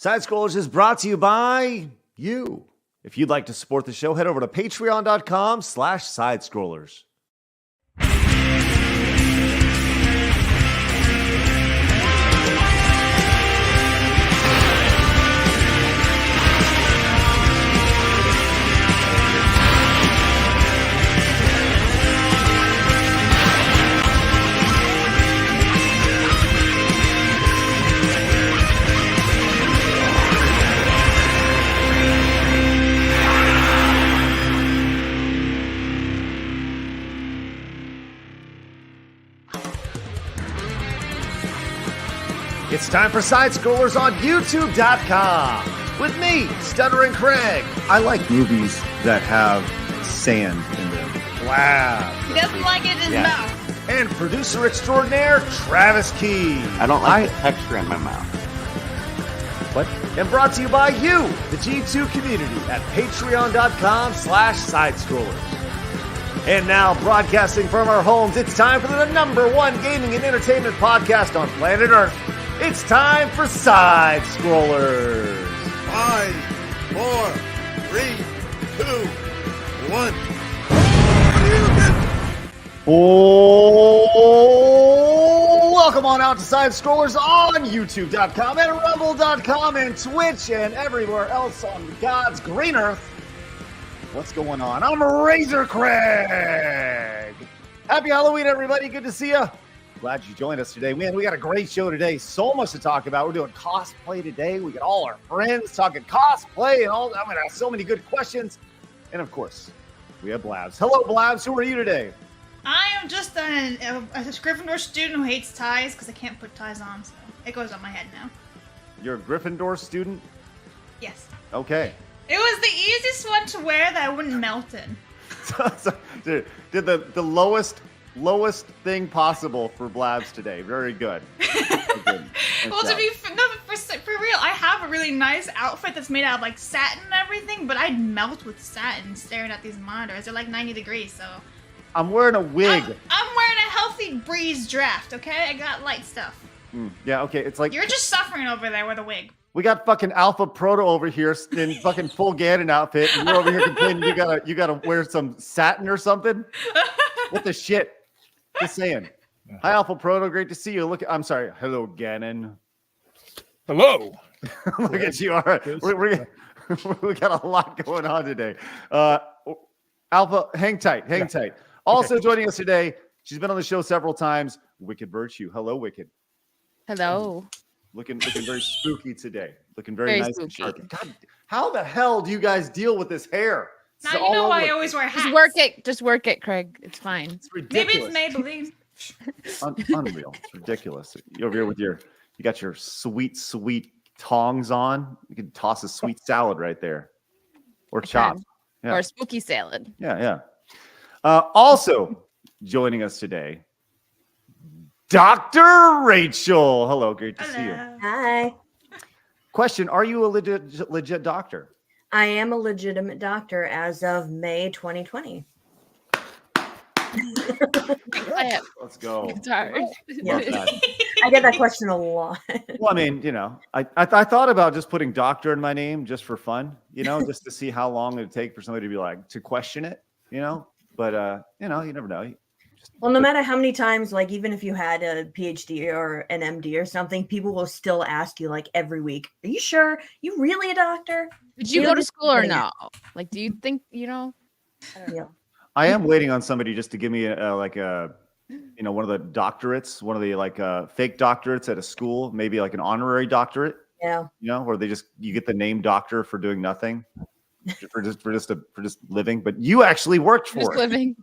Side Scrollers is brought to you by you. If you'd like to support the show, head over to patreon.com/sidescrollers. It's time for Side Scrollers on YouTube.com with me, Stuttering Craig. I like movies that have sand in them. Wow. He doesn't like it in his mouth. And producer extraordinaire, Travis Key. I don't like the texture in my mouth. What? And brought to you by you, the G2 community at patreon.com/sidescrollers. And now, broadcasting from our homes, it's time for the #1 gaming and entertainment podcast on planet Earth. It's time for Side Scrollers. 5, 4, 3, 2, 1. Oh, welcome on out to Side Scrollers on YouTube.com and Rumble.com and Twitch and everywhere else on God's green earth. What's going on? I'm Razor Craig. Happy Halloween, everybody. Good to see you. Glad you joined us today. Man, we got a great show today. So much to talk about. We're doing cosplay today. We got all our friends talking cosplay and all. I'm going to ask so many good questions. And, of course, we have Blabs. Hello, Blabs. Who are you today? I am just a Gryffindor student who hates ties because I can't put ties on, so it goes on my head now. You're a Gryffindor student? Yes. Okay. It was the easiest one to wear that I wouldn't melt in. Dude, did the lowest thing possible for Blabs today. Very good. Well, to be for real, I have a really nice outfit that's made out of like satin and everything, but I'd melt with satin staring at these monitors. They're like 90 degrees, so. I'm wearing a wig. I'm wearing a healthy breeze draft, okay? I got light stuff. Yeah, okay. It's like you're just suffering over there with a wig. We got fucking Alpha Proto over here in fucking full Ganon outfit, and you're over here complaining you gotta wear some satin or something. What the shit? Just saying. Hi, Alpha Proto. Great to see you. I'm sorry. Hello, Ganon. Hello. Look at you. All right. We got a lot going on today. Alpha, hang tight. Hang tight. Also joining us today, she's been on the show several times, Wicked Virtue. Hello, Wicked. Hello. Looking very spooky today. Looking very nice and spooky. sharp. God, how the hell do you guys deal with this hair? Now you know why I always wear hats. Just work it, Craig. It's fine. It's ridiculous. Maybe it's Maybelline. Unreal. It's ridiculous. You're over here with you got your sweet tongs on. You can toss a sweet salad right there. Or chop. Yeah. Or a spooky salad. Yeah. Also joining us today, Dr. Rachel. Hello, great to see you. Hi. Question, are you a legit doctor? I am a legitimate doctor as of May 2020. Let's go. Sorry. I get that question a lot. Well, I mean, I thought about just putting doctor in my name just for fun, just to see how long it would take for somebody to be like, to question it, but, you never know. Well, no matter how many times, like even if you had a PhD or an MD or something, people will still ask you like every week, are you sure you really a doctor? Did you go to school or no? Like, do you think, Yeah. I am waiting on somebody just to give me one of the doctorates, one of the fake doctorates at a school, maybe like an honorary doctorate. Yeah. Where you get the name doctor for doing nothing, for just living, but you actually worked for just it. Living.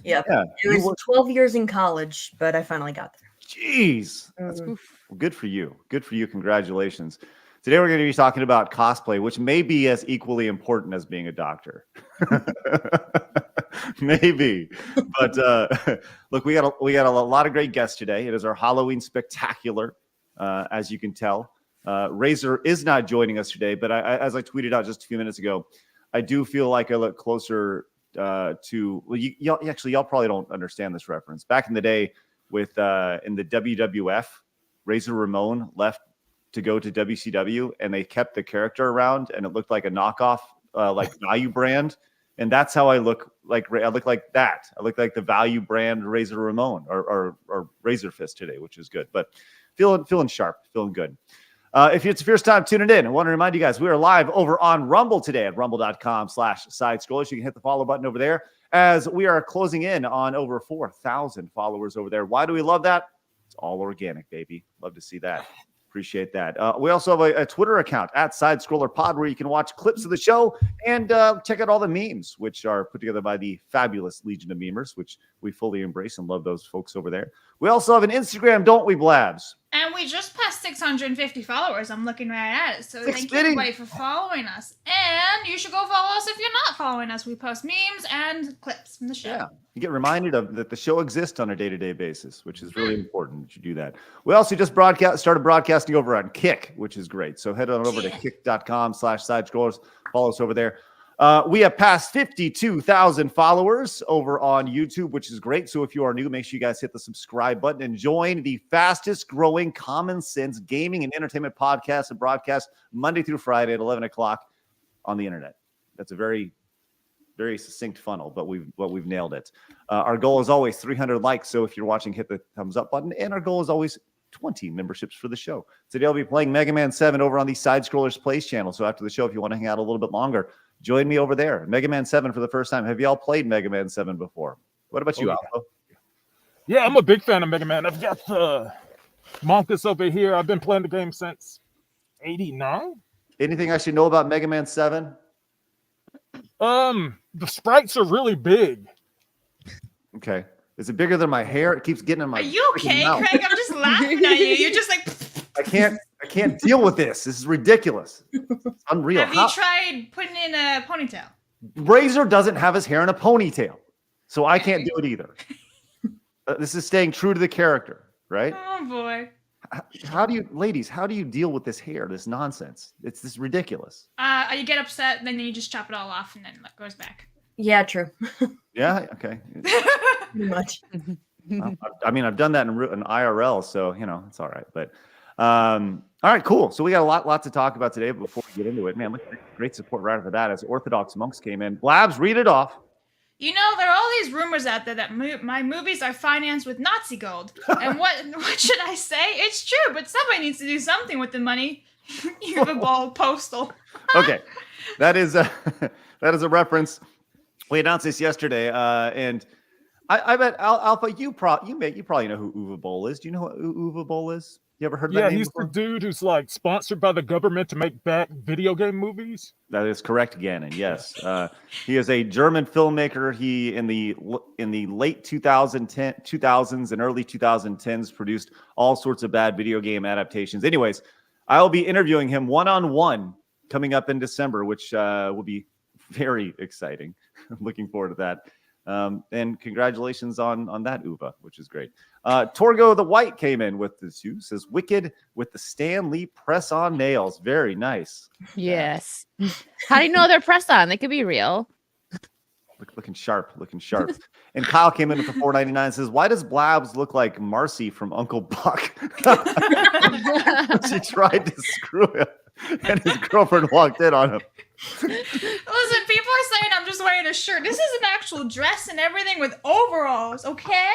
Yep. Yeah. It was 12 years in college, but I finally got there. Jeez. Well, good for you. Good for you. Congratulations. Today we're going to be talking about cosplay, which may be as equally important as being a doctor. Maybe. But look, we got a lot of great guests today. It is our Halloween spectacular, as you can tell. Razor is not joining us today, but as I tweeted out just a few minutes ago, I do feel like I look closer to y'all probably don't understand this reference. Back in the day with in the WWF, Razor Ramon left to go to WCW, and they kept the character around, and it looked like a knockoff, like value brand. And that's how I look like. I look like that. I look like the value brand Razor Ramon or Razor Fist today, which is good. But feeling sharp, feeling good. If it's your first time tuning in, I want to remind you guys, we are live over on Rumble today at rumble.com/sidescrollers. You can hit the follow button over there as we are closing in on over 4,000 followers over there. Why do we love that? It's all organic, baby. Love to see that. Appreciate that. We also have a Twitter account at SidescrollerPod where you can watch clips of the show and check out all the memes, which are put together by the fabulous Legion of Memers, which we fully embrace and love those folks over there. We also have an Instagram, don't we, Blabs? And we just passed 650 followers. I'm looking right at it. So thank you everybody for following us. And you should go follow us if you're not following us. We post memes and clips from the show. Yeah, you get reminded of that the show exists on a day-to-day basis, which is really important that you do that. We also just started broadcasting over on Kick, which is great. So head on over to kick.com/sidescrollers. Follow us over there. We have passed 52,000 followers over on YouTube, which is great. So if you are new, make sure you guys hit the subscribe button and join the fastest growing common sense gaming and entertainment podcast and broadcast Monday through Friday at 11 o'clock on the internet. That's a very, very succinct funnel, but we've nailed it. Our goal is always 300 likes. So if you're watching, hit the thumbs up button. And our goal is always 20 memberships for the show. Today I'll be playing Mega Man 7 over on the Side Scrollers Plays channel. So after the show, if you want to hang out a little bit longer, join me over there. Mega Man 7 for the first time. Have you all played Mega Man 7 before? What about you, Alpha? Yeah, I'm a big fan of Mega Man. I've got the Monkus over here. I've been playing the game since 89. Anything I should know about Mega Man 7? The sprites are really big. Okay. Is it bigger than my hair? It keeps getting in my Are you okay, mouth. Craig? I'm just laughing at you. You're just like... I can't deal with this. This is ridiculous. It's unreal. Have you tried putting in a ponytail? Razor doesn't have his hair in a ponytail, so I can't do it either. This is staying true to the character, right? Oh, boy. How do you deal with this hair, this nonsense? It's this ridiculous. You get upset, then you just chop it all off, and then it goes back. Yeah, true. Yeah, okay. Pretty much. I mean, I've done that in IRL, so, it's all right. But, all right, cool. So we got a lot to talk about today, but before we get into it, man, look, great support right after that as Orthodox monks came in. Blabs, read it off. You know, there are all these rumors out there that my movies are financed with Nazi gold. And what should I say? It's true, but somebody needs to do something with the money. You're the ball postal. Okay, that is a reference. We announced this yesterday, and I bet Alpha, you probably know who Uwe Boll is. Do you know who Uwe Boll is? You ever heard that name he's before? the dude who's like sponsored by the government to make bad video game movies. That is correct, Gannon. Yes, he is a German filmmaker. He in the late 2000s and early 2010s produced all sorts of bad video game adaptations. Anyways, I'll be interviewing him one-on-one coming up in December, which will be very exciting. Looking forward to that. And congratulations on that, Uva, which is great. Torgo the White came in with this. Says Wicked with the Stan Lee press-on nails. Very nice. Yes. How do you know they're press-on? They could be real. Looking sharp. And Kyle came in with the $4.99. Says, why does Blabs look like Marcy from Uncle Buck? She tried to screw him, and his girlfriend walked in on him. Listen, people are saying I'm just wearing a shirt. This is an actual dress and everything with overalls, okay?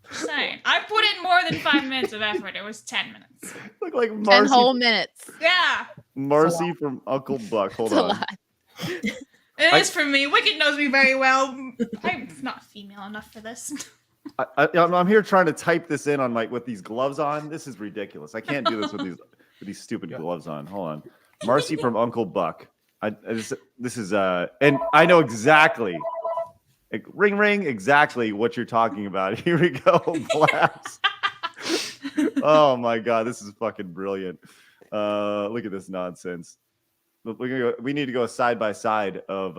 Just saying. I put in more than 5 minutes of effort. It was 10 minutes. Look like 10 Marcy. whole minutes. Yeah. Marcy from Uncle Buck. Hold It's a on. lot. It is for me. Wicked knows me very well. I'm not female enough for this. I'm here trying to type this in on with these gloves on. This is ridiculous. I can't do this with these stupid gloves on. Hold on. Marcy from Uncle Buck. This is and I know exactly, ring exactly what you're talking about. Here we go, Blabs. Oh my god, this is fucking brilliant. Look at this nonsense. We need to go side by side of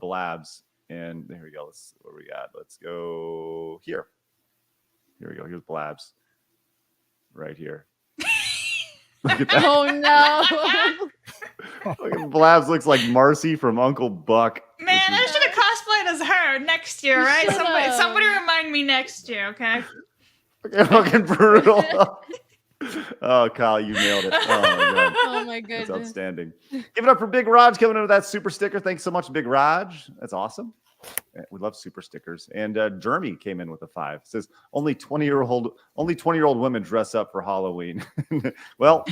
Blabs, and there we go. What we got? Let's go here. Here we go. Here's Blabs, right here. Look at that. Oh no. Look at Blabs looks like Marcy from Uncle Buck. Man, I should have cosplayed as her next year, right? Somebody remind me next year, okay? Fucking brutal. Oh, Kyle, you nailed it. Oh my god. Oh my That's goodness. outstanding. Give it up for Big Raj coming in with that super sticker. Thanks so much, Big Raj. That's awesome. We love super stickers. And Jeremy came in with a 5. It says only 20-year-old women dress up for Halloween. Well,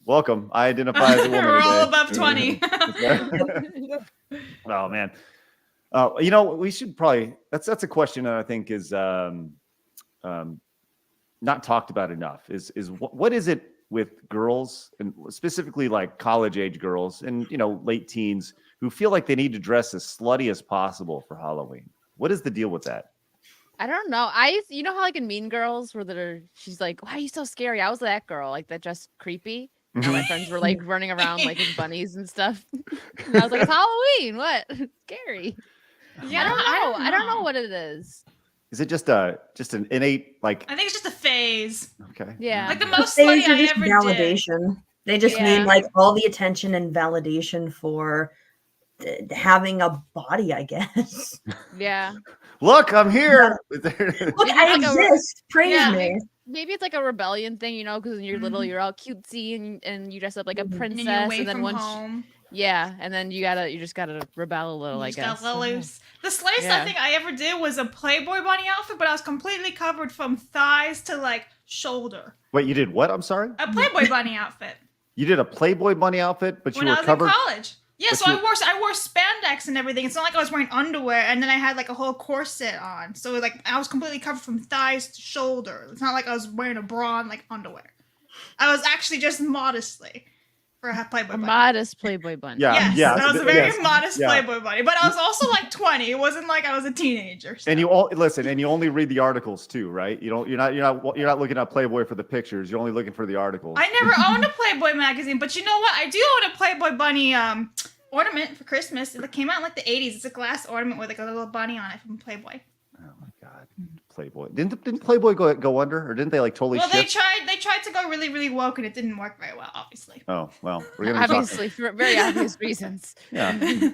welcome. I identify as a woman. We're all today. above 20. Oh man. We should probably. That's a question that I think is not talked about enough. Is what is it with girls, and specifically like college age girls and late teens, who feel like they need to dress as slutty as possible for Halloween? What is the deal with that? I don't know. You know how like in Mean Girls she's like, why are you so scary? I was that girl, like that dressed creepy. Now my friends were like running around like as bunnies and stuff. And I was like, it's Halloween. What? It's scary. Yeah, I don't know what it is. Is it just an innate like? I think it's just a phase. Okay. Yeah. Like the most They slutty I just ever did. validation. They just need like all the attention and validation for having a body, I guess. Yeah. Look, I'm here. Look, I exist. Praise me. Maybe it's like a rebellion thing, because when you're little, you're all cutesy and you dress up like a princess, And you're away and then from once home. and then you just gotta rebel a little, I You just guess. got loose. The sluttiest I think I ever did was a Playboy bunny outfit, but I was completely covered from thighs to like shoulder. Wait, you did what? I'm sorry. A Playboy bunny outfit. You did a Playboy bunny outfit, but When you I were was covered. in college. Yeah, so I wore spandex and everything. It's not like I was wearing underwear and then I had like a whole corset on. So like I was completely covered from thighs to shoulder. It's not like I was wearing a bra and like underwear. I was actually just modestly for a Playboy bunny. Modest Playboy bunny. Yes, I was a very modest yeah. Playboy bunny, but I was also like 20. It wasn't like I was a teenager. So. And you all listen, and you only read the articles too, right? You're not looking at Playboy for the pictures. You're only looking for the articles. I never owned a Playboy magazine, but you know what? I do own a Playboy bunny ornament for Christmas. It came out in like the 80s. It's a glass ornament with like a little bunny on it from Playboy. Oh my god, Playboy! Didn't Playboy go under, or didn't they like totally? Well, shift? they tried to go really really woke, and it didn't work very well, obviously. Oh well, we're gonna obviously for very obvious reasons. Yeah.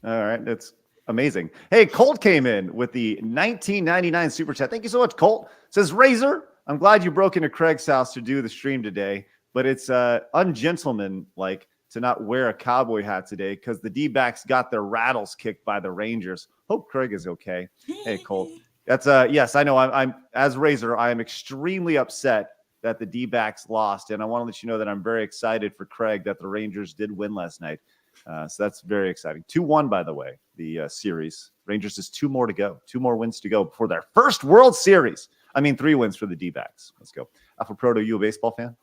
All right, that's amazing. Hey, Colt came in with the 1999 super chat. Thank you so much, Colt. Says Razor, I'm glad you broke into Craig's house to do the stream today, but it's ungentlemanlike to not wear a cowboy hat today because the D-backs got their rattles kicked by the Rangers. Hope Craig is okay. Hey, Colt. That's yes, I know. I'm as Razor. I am extremely upset that the D-backs lost, and I want to let you know that I'm very excited for Craig that the Rangers did win last night. So that's very exciting. 2-1, by the way, the series. Rangers has 2 more to go. 2 more wins to go before their first World Series. I mean, 3 wins for the D-backs. Let's go. Alpha Proto, you a baseball fan?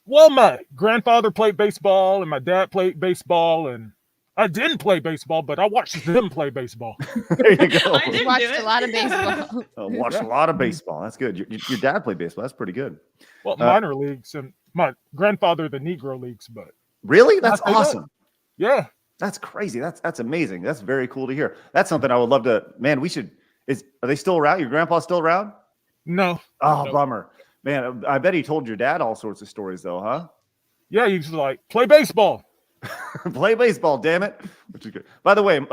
Well, my grandfather played baseball and my dad played baseball, and I didn't play baseball, but I watched them play baseball. There you go. I didn't Watched do it. a lot of baseball. Watched a lot of baseball. That's good. Your dad played baseball. That's pretty good. Well, minor leagues, and my grandfather the Negro leagues, but really, that's I played awesome. Yeah, that's crazy. That's amazing. That's very cool to hear. That's something I would love to. Man, we should. Are they still around? Your grandpa's still around? no. Oh, No. bummer. Man, I bet he told your dad all sorts of stories, though, huh? Yeah, he's like, play baseball. Play baseball, damn it. Which is good. By the way,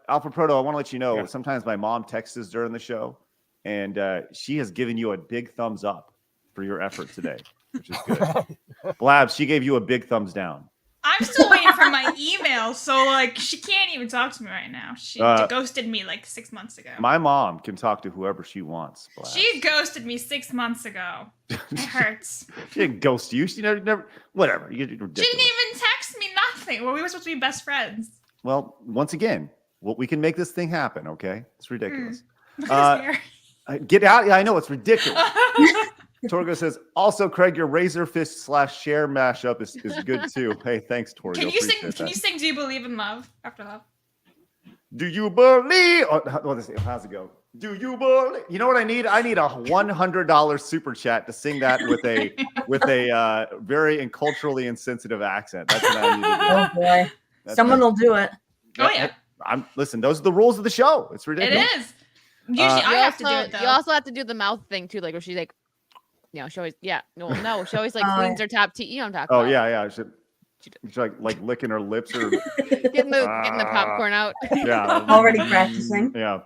Alpha Proto, I want to let you know, sometimes my mom texts us during the show, and she has given you a big thumbs up for your effort today, which is good. Blabs, she gave you a big thumbs down. I'm still waiting for my email, so like she can't even talk to me right now. She ghosted me like 6 months ago. My mom can talk to whoever she wants. Blabs. She ghosted me 6 months ago. It hurts. She didn't ghost you. She never whatever. You're ridiculous. She didn't even text me nothing. Well, we were supposed to be best friends. Well, once again, we can make this thing happen, okay? It's ridiculous. Look at his hair. Get out. Yeah, I know, it's ridiculous. Torgo says, also, Craig, your Razor Fist /Share mashup is good too. Hey, thanks, Torgo. Can you sing Do You Believe in Love after love? Do you believe? Oh, how's it go? Do you believe? You know what I need? I need a $100 super chat to sing that with a very and culturally insensitive accent. That's what I need to do. Oh boy, someone will do it. Oh yeah. Listen, those are the rules of the show. It's ridiculous. It is. Usually I have to do it though. You also have to do the mouth thing too, like where she's like, she always, she always like cleans her top teeth. You know what I'm talking about. Yeah. She's like licking her lips or getting the popcorn out. Yeah. Already practicing. Yeah.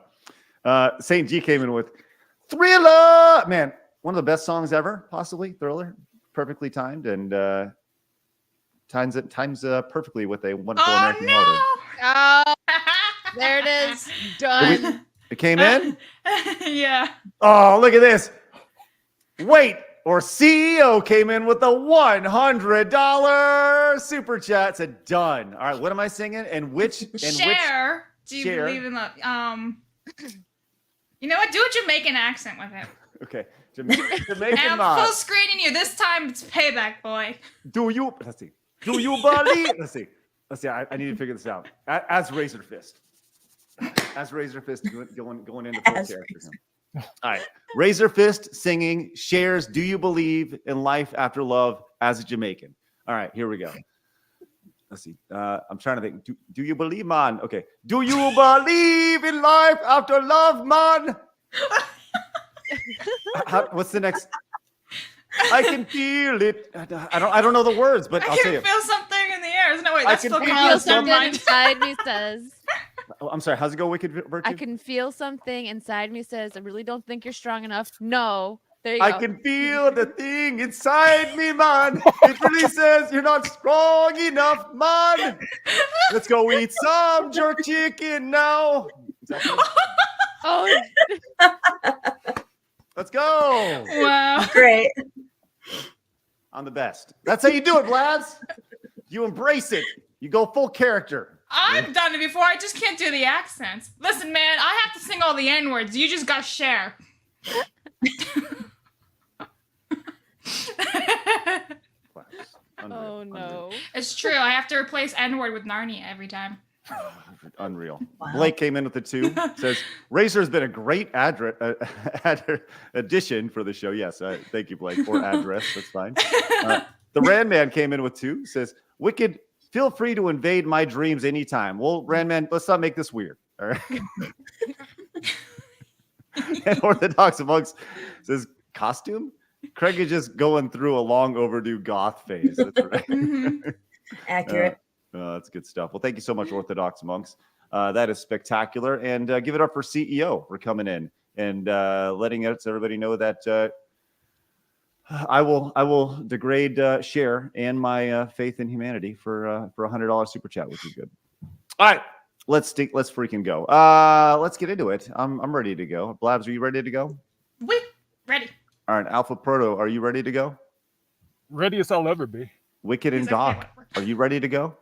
Saint G came in with Thriller. Man, one of the best songs ever, possibly. Thriller, perfectly timed, and times perfectly with a wonderful American motor. Oh, there it is. Done. It came in. Yeah. Oh, look at this. Wait, or CEO came in with a $100 super chat. Said done. All right, what am I singing? And which? Share. Do you Share. believe in love? You know what? Do a Jamaican accent with it. Okay, Jamaican And I'm mod. full screening you. This time it's payback, boy. Do you? Let's see. Do you believe? Let's see. I need to figure this out. As Razor Fist. As Razor Fist going into full character. All right. Razor Fist singing shares Do You Believe in Life After Love as a Jamaican. All right, here we go. Let's see. I'm trying to think. Do you believe, man? Okay. Do you believe in life after love, man? What's the next? I can feel it. I don't know the words, but I'll I say can it. feel something in the air. Isn't that wait? I That's can Phil feel Collins. Never Something mind. inside me says, Oh, I'm sorry. How's it go, Wicked Virtue? I can feel something inside me says, I really don't think you're strong enough. No. There you I go. can feel the thing inside me, man. It really says you're not strong enough, man. Let's go eat some jerk chicken now. Oh, Let's go. Wow. Great. I'm the best. That's how you do it, lads. You embrace it. You go full character. I've done it before. I just can't do the accents. Listen, man, I have to sing all the N-words. You just got share. oh no. It's true. I have to replace N-word with Narnia every time. Unreal. Wow. Blake came in with the 2. Says Razor has been a great addition for the show. Yes, thank you, Blake. Or address. That's fine. The Randman came in with 2. Says Wicked. Feel free to invade my dreams anytime. Well, Randman, let's not make this weird. All right. And Orthodox Monks says costume. Craig is just going through a long overdue goth phase. That's right. Accurate. That's good stuff. Well, thank you so much, Orthodox Monks. That is spectacular. And give it up for CEO for coming in and letting everybody know that I will degrade share and my faith in humanity for $100 super chat, which is good. All right, let's freaking go. Let's get into it. I'm ready to go. Blabs, are you ready to go? We ready. All right, Alpha Proto, are you ready to go? Ready as I'll ever be. Wicked and He's like, Doc, "Yeah, are you ready to go?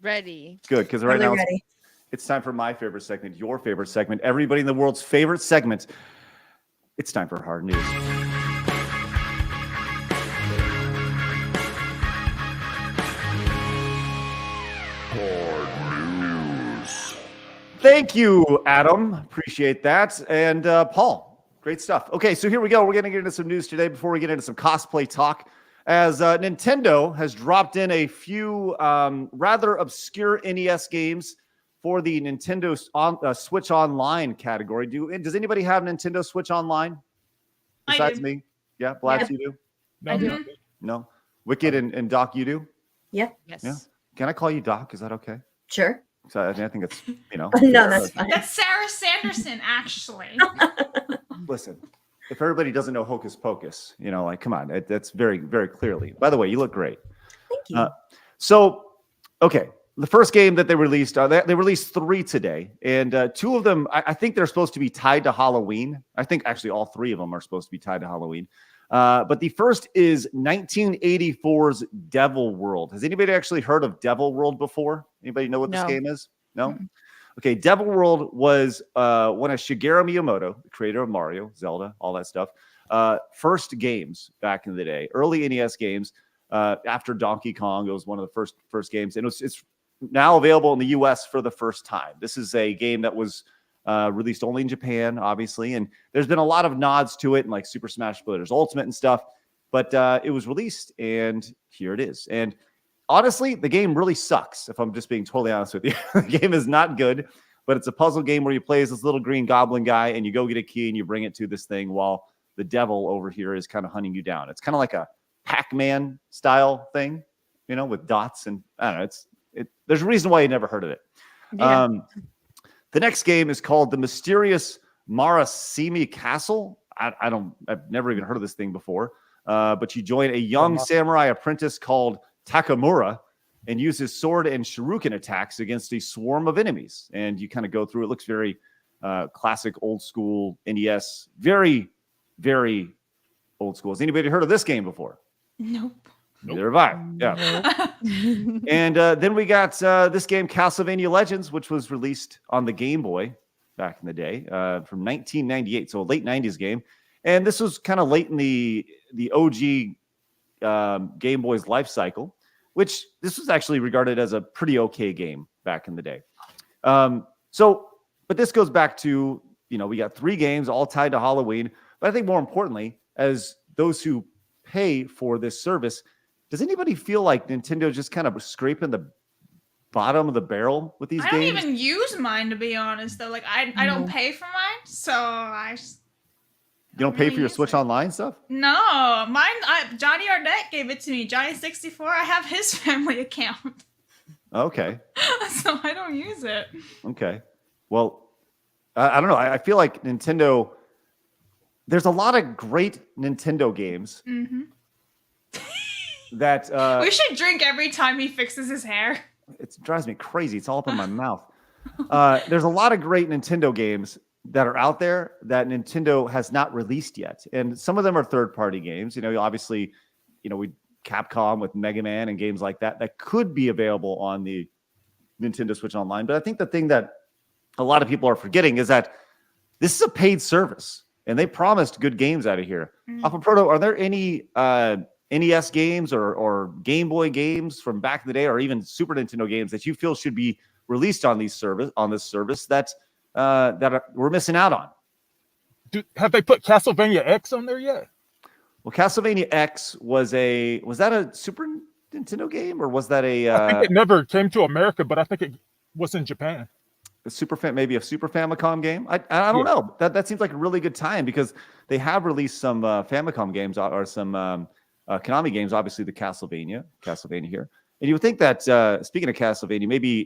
Ready. Good, because right Really now ready. it's time for my favorite segment, your favorite segment, everybody in the world's favorite segment. It's time for hard news. Thank you, Adam. Appreciate that. And Paul, great stuff. Okay, so here we go. We're going to get into some news today before we get into some cosplay talk. As Nintendo has dropped in a few rather obscure NES games for the Nintendo Switch Online category. Does anybody have Nintendo Switch Online besides me? Yeah, Blabs, you do? No, I do. no. No? Wicked and Doc, you do? Yeah. Yes. Yeah. Can I call you Doc? Is that okay? Sure. So I think it's, No, that's fine. That's Sarah Sanderson, actually. Listen, if everybody doesn't know Hocus Pocus, like, come on, that's very, very clearly. By the way, you look great. Thank you. So, okay, the first game that they released, they released 3 today, and 2 of them, I think they're supposed to be tied to Halloween. I think actually all 3 of them are supposed to be tied to Halloween. But the first is 1984's Devil World. Has anybody actually heard of Devil World before? Anybody know what this No. game is? No? Mm-mm. Okay, Devil World was one of Shigeru Miyamoto, the creator of Mario, Zelda, all that stuff, first games back in the day, early NES games. After Donkey Kong, it was one of the first games, and it's now available in the US for the first time. This is a game that was released only in Japan, obviously, and there's been a lot of nods to it in like Super Smash Bros. Ultimate and stuff, but it was released, and here it is. And honestly, the game really sucks, if I'm just being totally honest with you. The game is not good, but it's a puzzle game where you play as this little green goblin guy, and you go get a key, and you bring it to this thing while the devil over here is kind of hunting you down. It's kind of like a Pac-Man style thing, with dots, and I don't know. There's a reason why you never heard of it. Yeah. The next game is called The Mysterious Marasimi Castle. I've never even heard of this thing before. But you join a young samurai apprentice called Takamura and use his sword and shuriken attacks against a swarm of enemies. And you kind of go through. It looks very classic, old school NES. Very, very old school. Has anybody heard of this game before? Nope. Neither have I. Yeah. And then we got this game, Castlevania Legends, which was released on the Game Boy back in the day from 1998. So a late 90s game. And this was kind of late in the OG Game Boy's life cycle, which this was actually regarded as a pretty okay game back in the day. But this goes back to, we got 3 games all tied to Halloween. But I think more importantly, as those who pay for this service, does anybody feel like Nintendo just kind of scraping the bottom of the barrel with these games? I don't even use mine, to be honest, though. Like, I don't pay for mine, so I just... You don't pay for your Switch Online stuff? No, mine. Johnny Arnett gave it to me. Johnny64. I have his family account. Okay. So I don't use it. Okay. Well, I don't know. I feel like Nintendo. There's a lot of great Nintendo games. Mm-hmm. That we should drink every time he fixes his hair. It drives me crazy. It's all up in my mouth. There's a lot of great Nintendo games that are out there that Nintendo has not released yet. And some of them are third-party games. Obviously, we Capcom with Mega Man and games like that could be available on the Nintendo Switch Online. But I think the thing that a lot of people are forgetting is that this is a paid service, and they promised good games out of here. Alpha Proto, are there any NES games or Game Boy games from back in the day, or even Super Nintendo games that you feel should be released on this service that we're missing out on? Have they put Castlevania X on there yet? Well, Castlevania X was that a Super Nintendo game, or was that a? I think it never came to America, but I think it was in Japan. Maybe a Super Famicom game. I don't know. That seems like a really good time because they have released some Famicom games or some Konami games. Obviously, the Castlevania here, and you would think that speaking of Castlevania, maybe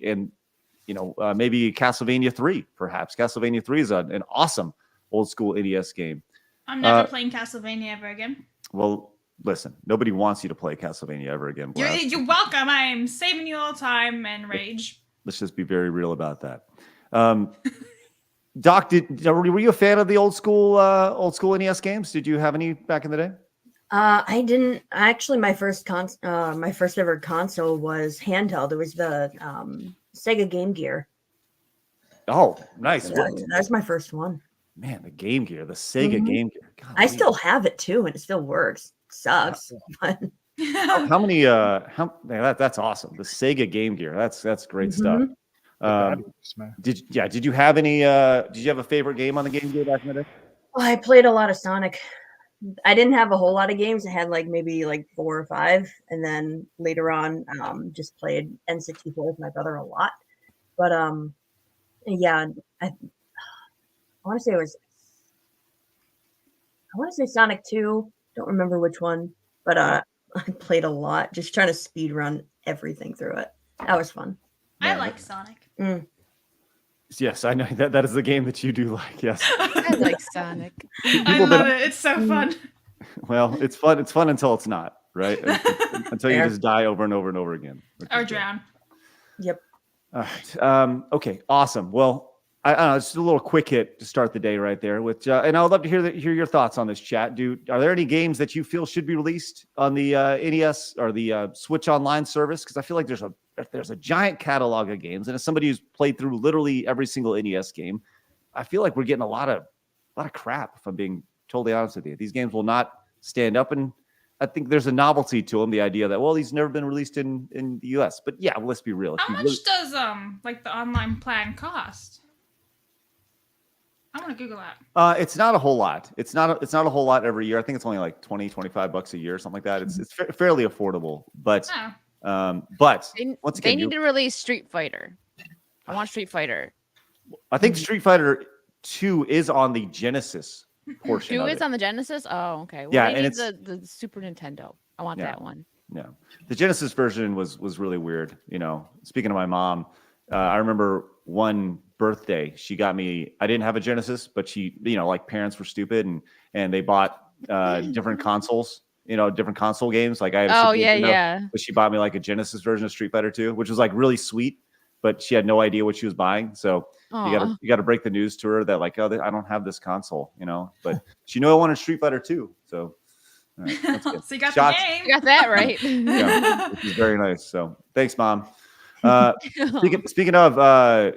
maybe Castlevania 3, perhaps. Castlevania 3 is an awesome old school NES game. I'm never playing Castlevania ever again. Well, listen, nobody wants you to play Castlevania ever again. You're welcome. I'm saving you all time and rage. Let's just be very real about that. Doc, were you a fan of the old school NES games? Did you have any back in the day? I didn't actually. My first ever console was handheld. It was the Sega Game Gear. Oh, nice. That's my first one. Man, the Game Gear, the Sega Game Gear. God, I still have it too, and it still works. Sucks. But... How many? That's awesome. The Sega Game Gear. That's great stuff. Did you have any? Did you have a favorite game on the Game Gear back in the day? Well, I played a lot of Sonic. I didn't have a whole lot of games. I had maybe 4 or 5, and then later on, just played N64 with my brother a lot. But yeah, I want to say Sonic 2. Don't remember which one, but I played a lot, just trying to speed run everything through it. That was fun. I like Sonic. Yes, I know that is the game that you do like. Yes, I like Sonic. I love it. It's so fun. Well, it's fun. It's fun until it's not, right? Until you just die over and over and over again. Or drown. Yep. All right. Okay. Awesome. Well, I don't know. Just a little quick hit to start the day right there. And I would love to hear your thoughts on this chat. Are there any games that you feel should be released on the NES or the Switch Online service? Because I feel like there's a giant catalog of games, and as somebody who's played through literally every single NES game, I feel like we're getting a lot of crap. If I'm being totally honest with you, these games will not stand up, and I think there's a novelty to them. The idea that these never been released in the US, but yeah, let's be real. How much does the online plan cost? I want to Google that. It's not a whole lot. It's not a whole lot every year. I think it's only like $20-$25 a year, something like that. It's fairly affordable, but. But once again, they need to release Street Fighter. I want Street Fighter. I think Street Fighter 2 is on the Genesis portion. 2 is on the Genesis? Oh, okay. Well, yeah, and it's the Super Nintendo. I want that one. Yeah, the Genesis version was really weird. Speaking of my mom, I remember one birthday, she got me. I didn't have a Genesis, but she, like parents were stupid and they bought different consoles. Different console games. Like I had a Oh, Super yeah, Nintendo, yeah. but she bought me like a Genesis version of Street Fighter 2, which was like really sweet, but she had no idea what she was buying. So you gotta break the news to her that like, oh, I don't have this console, but she knew I wanted Street Fighter 2. So all right, that's good. So you got Shots. the game. You got that right. Yeah, which is very nice. So thanks, Mom. Speaking of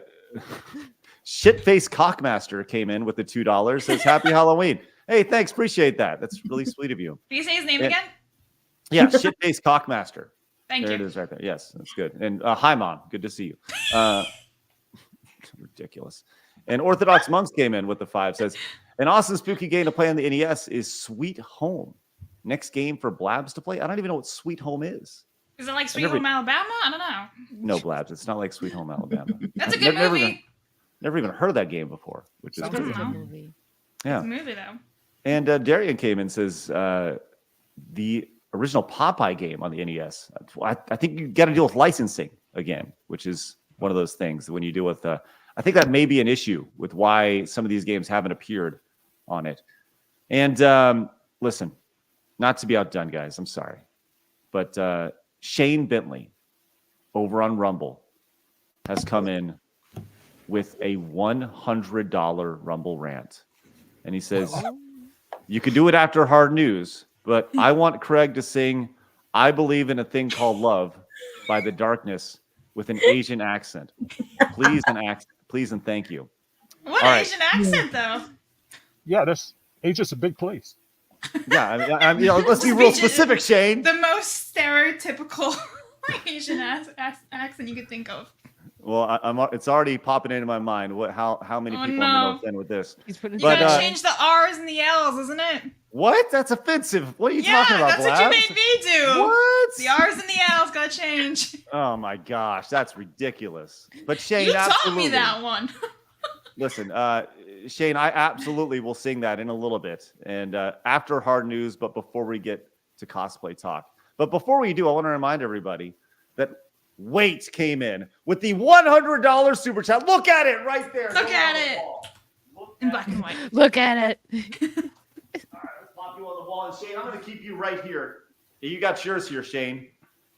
shit-faced cockmaster came in with the $2. Says happy Halloween. Hey, thanks. Appreciate that. That's really sweet of you. Can you say his name again? Yeah, shit-faced cockmaster. Thank There you. it is right there. Yes, that's good. And hi, Mom. Good to see you. Ridiculous. And Orthodox Monks came in with the 5. Says, an awesome spooky game to play on the NES is Sweet Home. Next game for Blabs to play? I don't even know what Sweet Home is. Is it like Sweet Home Alabama? I don't know. No, Blabs. It's not like Sweet Home Alabama. That's a good movie. Never even heard of that game before, which is That's a good. good movie. Yeah. It's a movie, though. And Darian came in and says the original Popeye game on the NES. I think you got to deal with licensing again, which is one of those things when you deal with. I think that may be an issue with why some of these games haven't appeared on it. And listen, not to be outdone, guys. I'm sorry, but Shane Bentley over on Rumble has come in with a $100 Rumble rant, and he says. You could do it after Hard News, but I want Craig to sing I Believe in a Thing Called Love by The Darkness with an Asian accent. Please and thank you. What All Asian accent, though? Yeah, Asia's a big place. Yeah, I mean, let's be real specific, Shane. The most stereotypical Asian accent you could think of. Well, it's already popping into my mind. How many people I'm going to offend with this? You gotta change the R's and the L's, isn't it? What? That's offensive. What are you talking about, that's what you made me do. What? The R's and the L's gotta change. Oh my gosh, that's ridiculous. But Shane, you taught me that one. Listen, Shane, I absolutely will sing that in a little bit, and after Hard News, but before we get to Cosplay Talk. But before we do, I want to remind everybody that Wait came in with the $100 super chat. Look at it right there. Look at it. In black and white. Look at it. All right, let's pop you on the wall. And Shane, I'm going to keep you right here. You got yours here, Shane.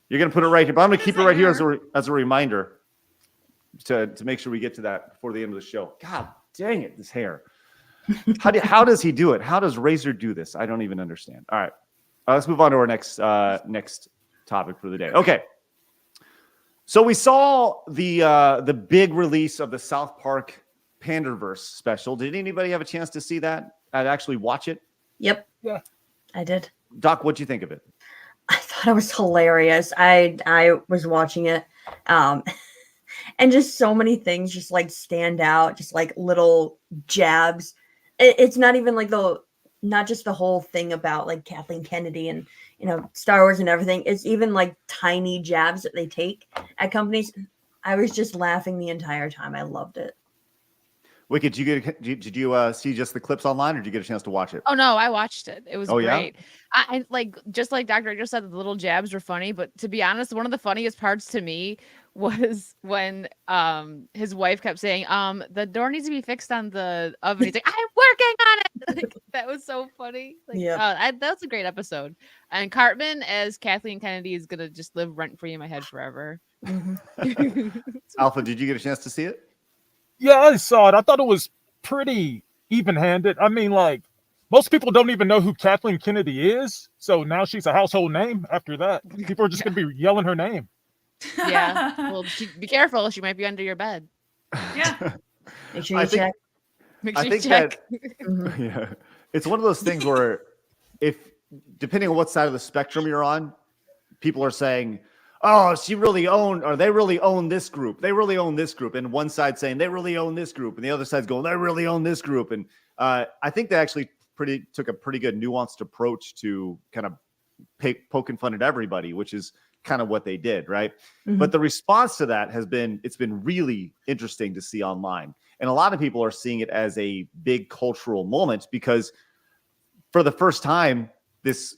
You're going to put it right here, but I'm going to keep it right here as a reminder to make sure we get to that before the end of the show. God dang it, this hair. How does he do it? How does Razor do this? I don't even understand. All right, let's move on to our next topic for the day. Okay. So we saw the big release of the South Park Pandaverse special. Did anybody have a chance to see that? I'd actually watch it. Yep. Yeah. I did. Doc, what'd you think of it? I thought it was hilarious. I was watching it. And just so many things just like stand out, just like little jabs. It's not even like not just the whole thing about like Kathleen Kennedy and Star Wars and everything. It's even like tiny jabs that they take at companies. I was just laughing the entire time. I loved it. Wicked, did you see just the clips online, or did you get a chance to watch it? Oh no, I watched it. It was great. Yeah? I like, just like Dr. Rachel said, the little jabs were funny, but to be honest, one of the funniest parts to me was when his wife kept saying, the door needs to be fixed on the oven. He's like, I'm working on it. Like, that was so funny. Like, yeah, that's a great episode. And Cartman as Kathleen Kennedy is gonna just live rent free in my head forever. Mm-hmm. Alpha, did you get a chance to see it? Yeah, I saw it. I thought it was pretty even-handed. I mean, like, most people don't even know who Kathleen Kennedy is, so now she's a household name after that. People are just going to be yelling her name. Yeah. Well, be careful. She might be under your bed. Yeah. Make sure you check. Make sure you check. Yeah, it's one of those things where depending on what side of the spectrum you're on, people are saying, oh, they really own this group. They really own this group. And one side saying they really own this group. And the other side's going, they really own this group. And I think they actually took a pretty good nuanced approach to kind of poking fun at everybody, which is kind of what they did, right? Mm-hmm. But the response to that it's been really interesting to see online. And a lot of people are seeing it as a big cultural moment because for the first time, this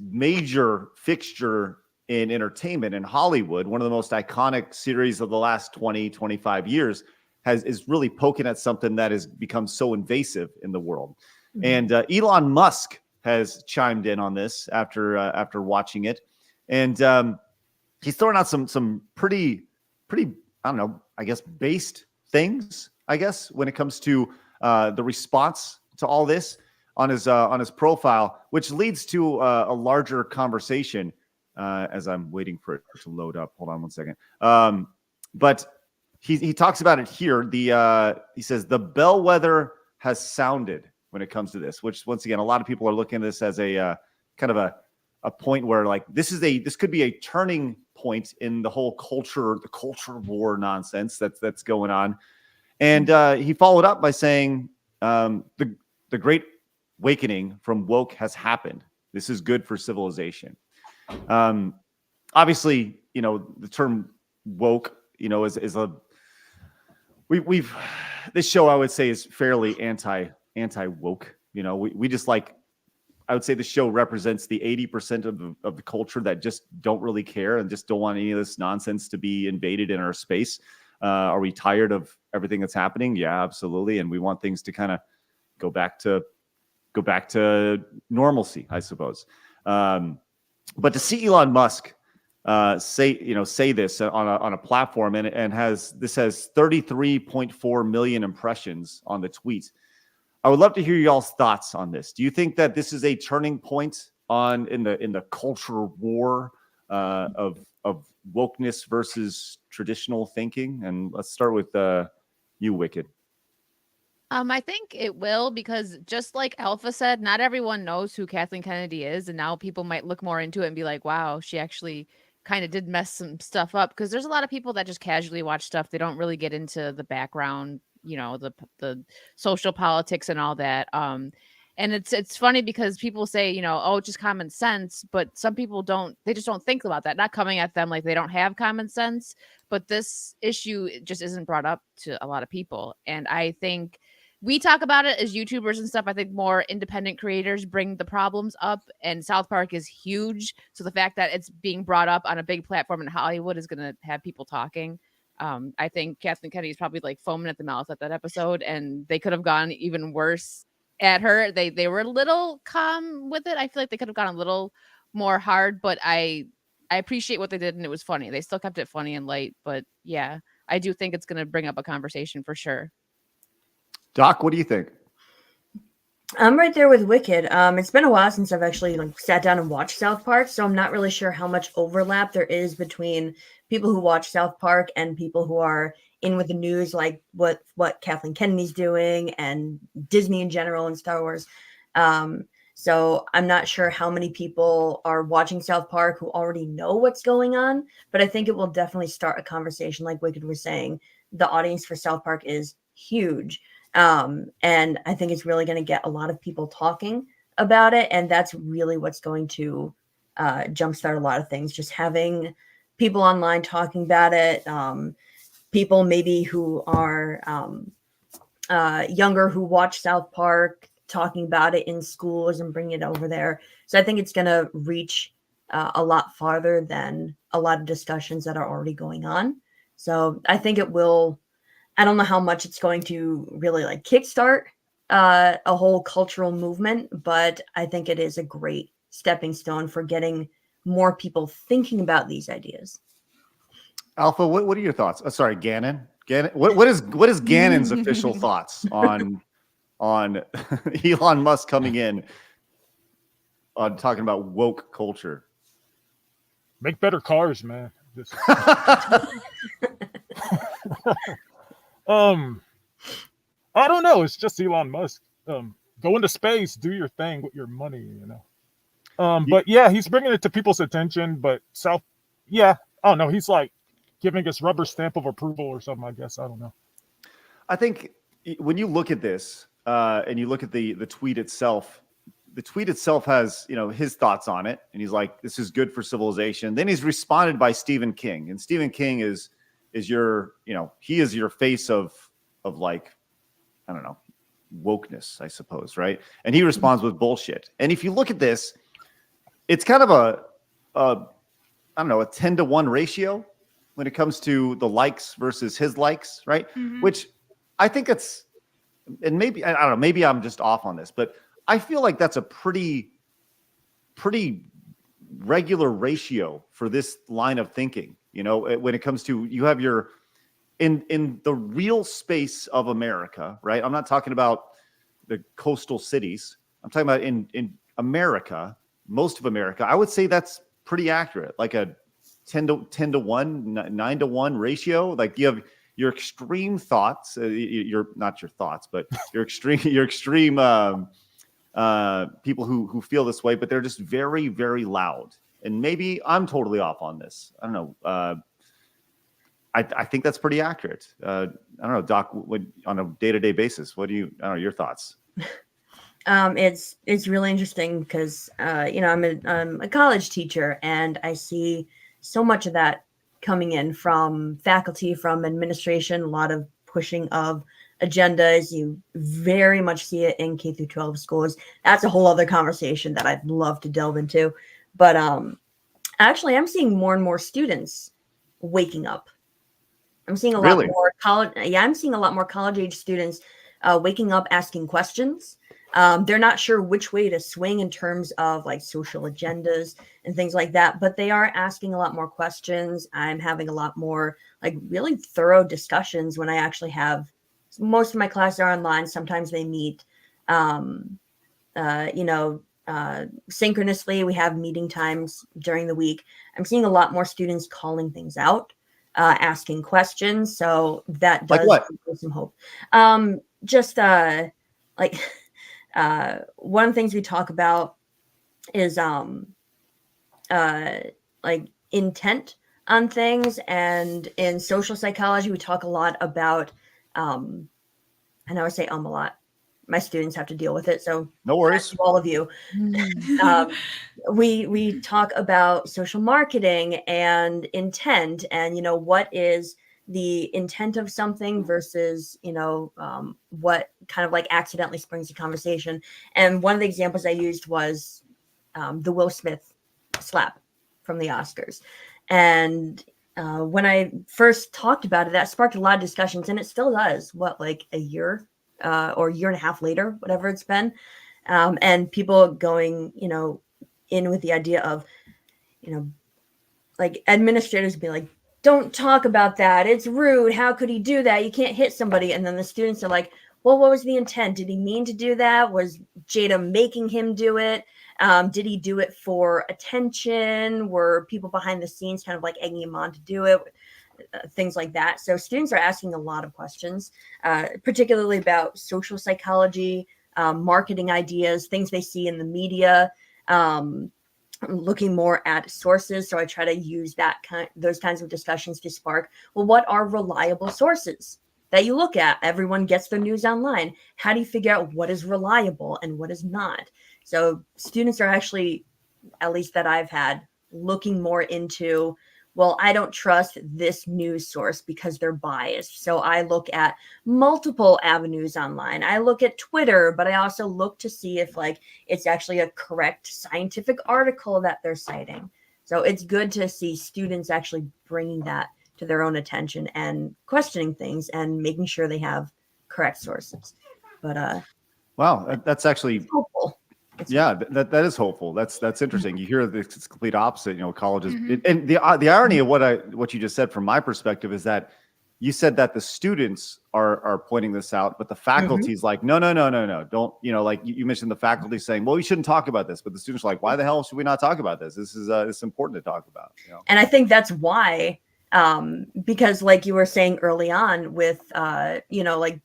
major fixture in entertainment and Hollywood, one of the most iconic series of the last 20, 25 years is really poking at something that has become so invasive in the world. And Elon Musk has chimed in on this after watching it. And he's throwing out some pretty, I don't know, I guess, based things, I guess, when it comes to the response to all this on his profile, which leads to a larger conversation as I'm waiting for it to load up. Hold on one second. But he talks about it here. He says the bellwether has sounded when it comes to this, which once again, a lot of people are looking at this as a kind of a point where like this could be a turning point in the whole the culture war nonsense that's going on. And he followed up by saying the great awakening from woke has happened. This is good for civilization. Obviously, the term woke, is a we've this show I would say is fairly anti woke. We just like, I would say the show represents the 80% of the culture that just don't really care and just don't want any of this nonsense to be invaded in our space. Are we tired of everything that's happening? Yeah, absolutely. And we want things to kind of go back to normalcy, I suppose. But to see Elon Musk say this on a platform and has 33.4 million impressions on the tweet. I would love to hear y'all's thoughts on this. Do you think that this is a turning point in the culture war of wokeness versus traditional thinking? And let's start with you, Wicked. I think it will, because just like Alpha said, not everyone knows who Kathleen Kennedy is, and now people might look more into it and be like, wow, she actually kind of did mess some stuff up, because there's a lot of people that just casually watch stuff. They don't really get into the background, the social politics and all that. And it's funny because people say, oh, just common sense, but some people they just don't think about that. Not coming at them like they don't have common sense, but this issue just isn't brought up to a lot of people. And I think we talk about it as YouTubers and stuff. I think more independent creators bring the problems up, and South Park is huge. So the fact that it's being brought up on a big platform in Hollywood is going to have people talking. I think Kathleen Kennedy is probably like foaming at the mouth at that episode, and they could have gone even worse at her. They were a little calm with it. I feel like they could have gone a little more hard, but I appreciate what they did, and it was funny. They still kept it funny and light, but yeah, I do think it's going to bring up a conversation for sure. Doc, what do you think? I'm right there with Wicked. It's been a while since I've actually sat down and watched South Park, so I'm not really sure how much overlap there is between people who watch South Park and people who are in with the news, like what Kathleen Kennedy's doing and Disney in general and Star Wars. So I'm not sure how many people are watching South Park who already know what's going on, but I think it will definitely start a conversation. Like Wicked was saying, the audience for South Park is huge. And I think it's really going to get a lot of people talking about it. And that's really what's going to jumpstart a lot of things. Just having people online talking about it, people maybe who are younger who watch South Park talking about it in schools and bringing it over there. So I think it's going to reach a lot farther than a lot of discussions that are already going on. So I think it will. I don't know how much it's going to really kickstart a whole cultural movement, but I think it is a great stepping stone for getting more people thinking about these ideas. Alpha, what are your thoughts? Sorry, Gannon. What is Gannon's official thoughts on Elon Musk coming in on talking about woke culture? Make better cars, man. I don't know. It's just Elon Musk. Go into space, do your thing with your money, But yeah, he's bringing it to people's attention. But I don't know. He's like giving us rubber stamp of approval or something, I guess. I don't know. I think when you look at this and you look at the tweet itself, the tweet itself has, his thoughts on it. And he's like, this is good for civilization. Then he's responded by Stephen King. And Stephen King is your, he is your face of I don't know, wokeness, I suppose, right? And he responds with bullshit. And if you look at this, it's kind of I don't know, a 10-to-1 ratio when it comes to the likes versus his likes, right? Mhm. Which I think it's, and maybe, I don't know, maybe I'm just off on this, but I feel like that's a pretty regular ratio for this line of thinking. When it comes to, you have your, in the real space of America, right? I'm not talking about the coastal cities. I'm talking about in America, most of America. I would say that's pretty accurate, like a 10 to 1, 9 to 1 ratio. Like you have your extreme thoughts, you're not your thoughts, but your extreme people who feel this way, but they're just very, very loud. And maybe I'm totally off on this. I don't know. I think that's pretty accurate. I don't know, Doc, on a day-to-day basis, I don't know, your thoughts? It's really interesting because I'm a college teacher, and I see so much of that coming in from faculty, from administration, a lot of pushing of agendas. You very much see it in K through 12 schools. That's a whole other conversation that I'd love to delve into. But actually, I'm seeing more and more students waking up. I'm seeing a lot more college. Yeah, I'm seeing a lot more college-age students waking up, asking questions. They're not sure which way to swing in terms of like social agendas and things like that, but they are asking a lot more questions. I'm having a lot more like really thorough discussions when I actually have, most of my classes are online. Sometimes they meet, synchronously. We have meeting times during the week. I'm seeing a lot more students calling things out, asking questions. So that does give some hope. One of the things we talk about is like intent on things, and in social psychology we talk a lot about and I would say a lot. My students have to deal with it, so no worries, all of you. We talk about social marketing and intent, and what is the intent of something versus what kind of like accidentally springs a conversation. And one of the examples I used was the Will Smith slap from the Oscars. And when I first talked about it, that sparked a lot of discussions, and it still does. Like a year or a year and a half later, whatever it's been, and people going in with the idea of like administrators be like, don't talk about that. It's rude. How could he do that? You can't hit somebody. And then the students are like, well, what was the intent? Did he mean to do that? Was Jada making him do it? Did he do it for attention? Were people behind the scenes kind of like egging him on to do it? Things like that. So students are asking a lot of questions, particularly about social psychology, marketing ideas, things they see in the media, looking more at sources. So I try to use those kinds of discussions to spark, well, what are reliable sources that you look at? Everyone gets their news online. How do you figure out what is reliable and what is not? So students are actually, at least that I've had, looking more into, well, I don't trust this news source because they're biased. So I look at multiple avenues online. I look at Twitter, but I also look to see if like it's actually a correct scientific article that they're citing. So it's good to see students actually bringing that to their own attention and questioning things and making sure they have correct sources. But wow, that's actually hopeful. That is hopeful. That's interesting. You hear it's complete opposite. Colleges, and the irony of what you just said from my perspective is that you said that the students are pointing this out, but the faculty's like, no, don't. Like you mentioned the faculty saying, well, we shouldn't talk about this, but the students are like, why the hell should we not talk about this? This is it's important to talk about. And I think that's why, because like you were saying early on with like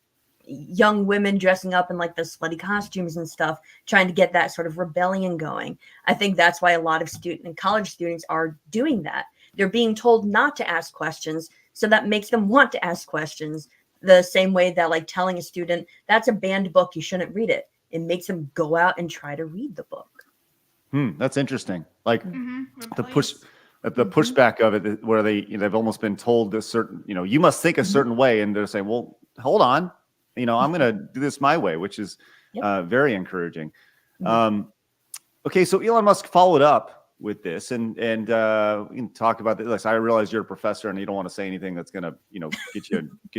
young women dressing up in like the slutty costumes and stuff, trying to get that sort of rebellion going. I think that's why a lot of college students are doing that. They're being told not to ask questions, so that makes them want to ask questions. The same way that like telling a student that's a banned book, you shouldn't read it. It makes them go out and try to read the book. That's interesting. Like the pushback of it, where they've almost been told a certain, you must think a certain way, and they're saying, well, hold on. I'm going to do this my way, which is very encouraging. Okay, so Elon Musk followed up with this, and we can talk about this. Listen, I realize you're a professor and you don't want to say anything that's gonna, get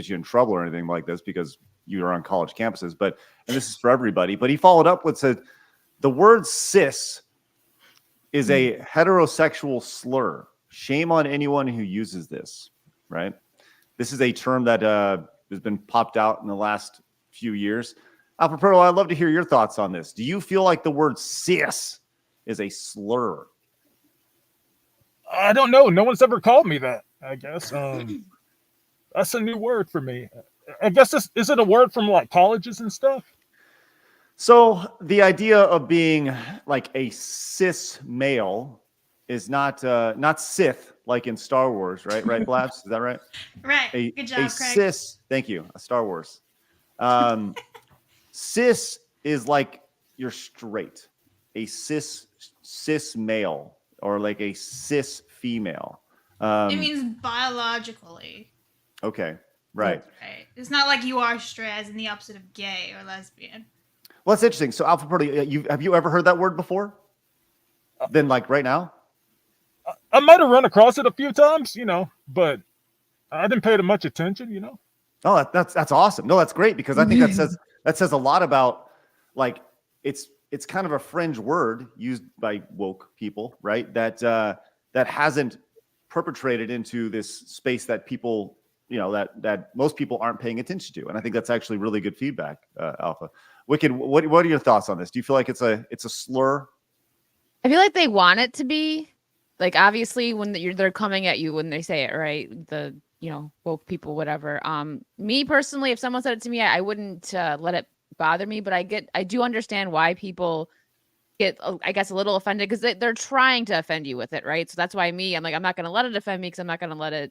you in trouble or anything like this because you are on college campuses. And this is for everybody. But he followed up with said the word cis is a heterosexual slur. Shame on anyone who uses this. Right? This is a term that has been popped out in the last few years. Alpha Pro, I'd love to hear your thoughts on this. Do you feel like the word cis is a slur? I don't know. No one's ever called me that, I guess. That's a new word for me. I guess is it a word from like colleges and stuff? So the idea of being like a cis male is not Sith like in Star Wars, right? Right, Blabs? Is that right? Right. Good job, Craig. Cis, thank you. Star Wars. Cis is like you're straight. A cis male or like a cis female. It means biologically. Okay, right. Right. It's not like you are straight as in the opposite of gay or lesbian. Well, that's interesting. So, Alpha Pro, have you ever heard that word before? Then, like right now? I might have run across it a few times, but I didn't pay it much attention, Oh, that's awesome. No, that's great because I think that says a lot about like it's kind of a fringe word used by woke people, right? That hasn't perpetrated into this space that people, that most people aren't paying attention to. And I think that's actually really good feedback, Alpha. Wicked, what are your thoughts on this? Do you feel like it's a slur? I feel like they want it to be. Like, obviously, when they're coming at you when they say it, right? The, woke people, whatever. Me personally, if someone said it to me, I wouldn't let it bother me. But I do understand why people get, I guess, a little offended because they're trying to offend you with it, right? So that's why I'm not going to let it offend me because I'm not going to let it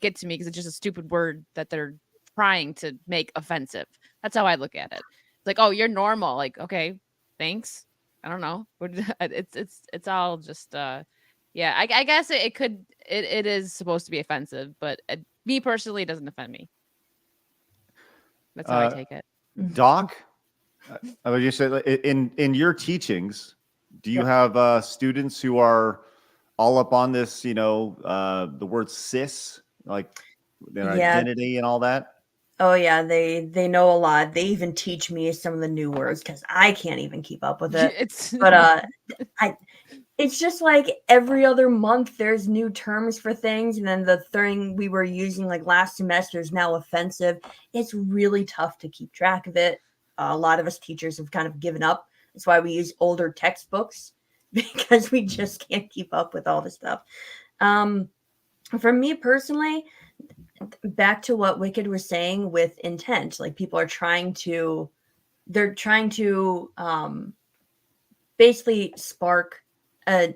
get to me because it's just a stupid word that they're trying to make offensive. That's how I look at it. It's like, oh, you're normal. Like, okay, thanks. I don't know. It's all just yeah, I guess it is supposed to be offensive, but me personally, it doesn't offend me. That's how I take it. Doc, I would just say in your teachings, do you have students who are all up on this, the word cis, like their identity and all that? Oh yeah, they know a lot. They even teach me some of the new words because I can't even keep up with it. It's just like every other month there's new terms for things, and then the thing we were using like last semester is now offensive. It's really tough to keep track of it. A lot of us teachers have kind of given up. That's why we use older textbooks because we just can't keep up with all this stuff. For me personally, back to what Wicked was saying with intent, like people are trying to basically spark an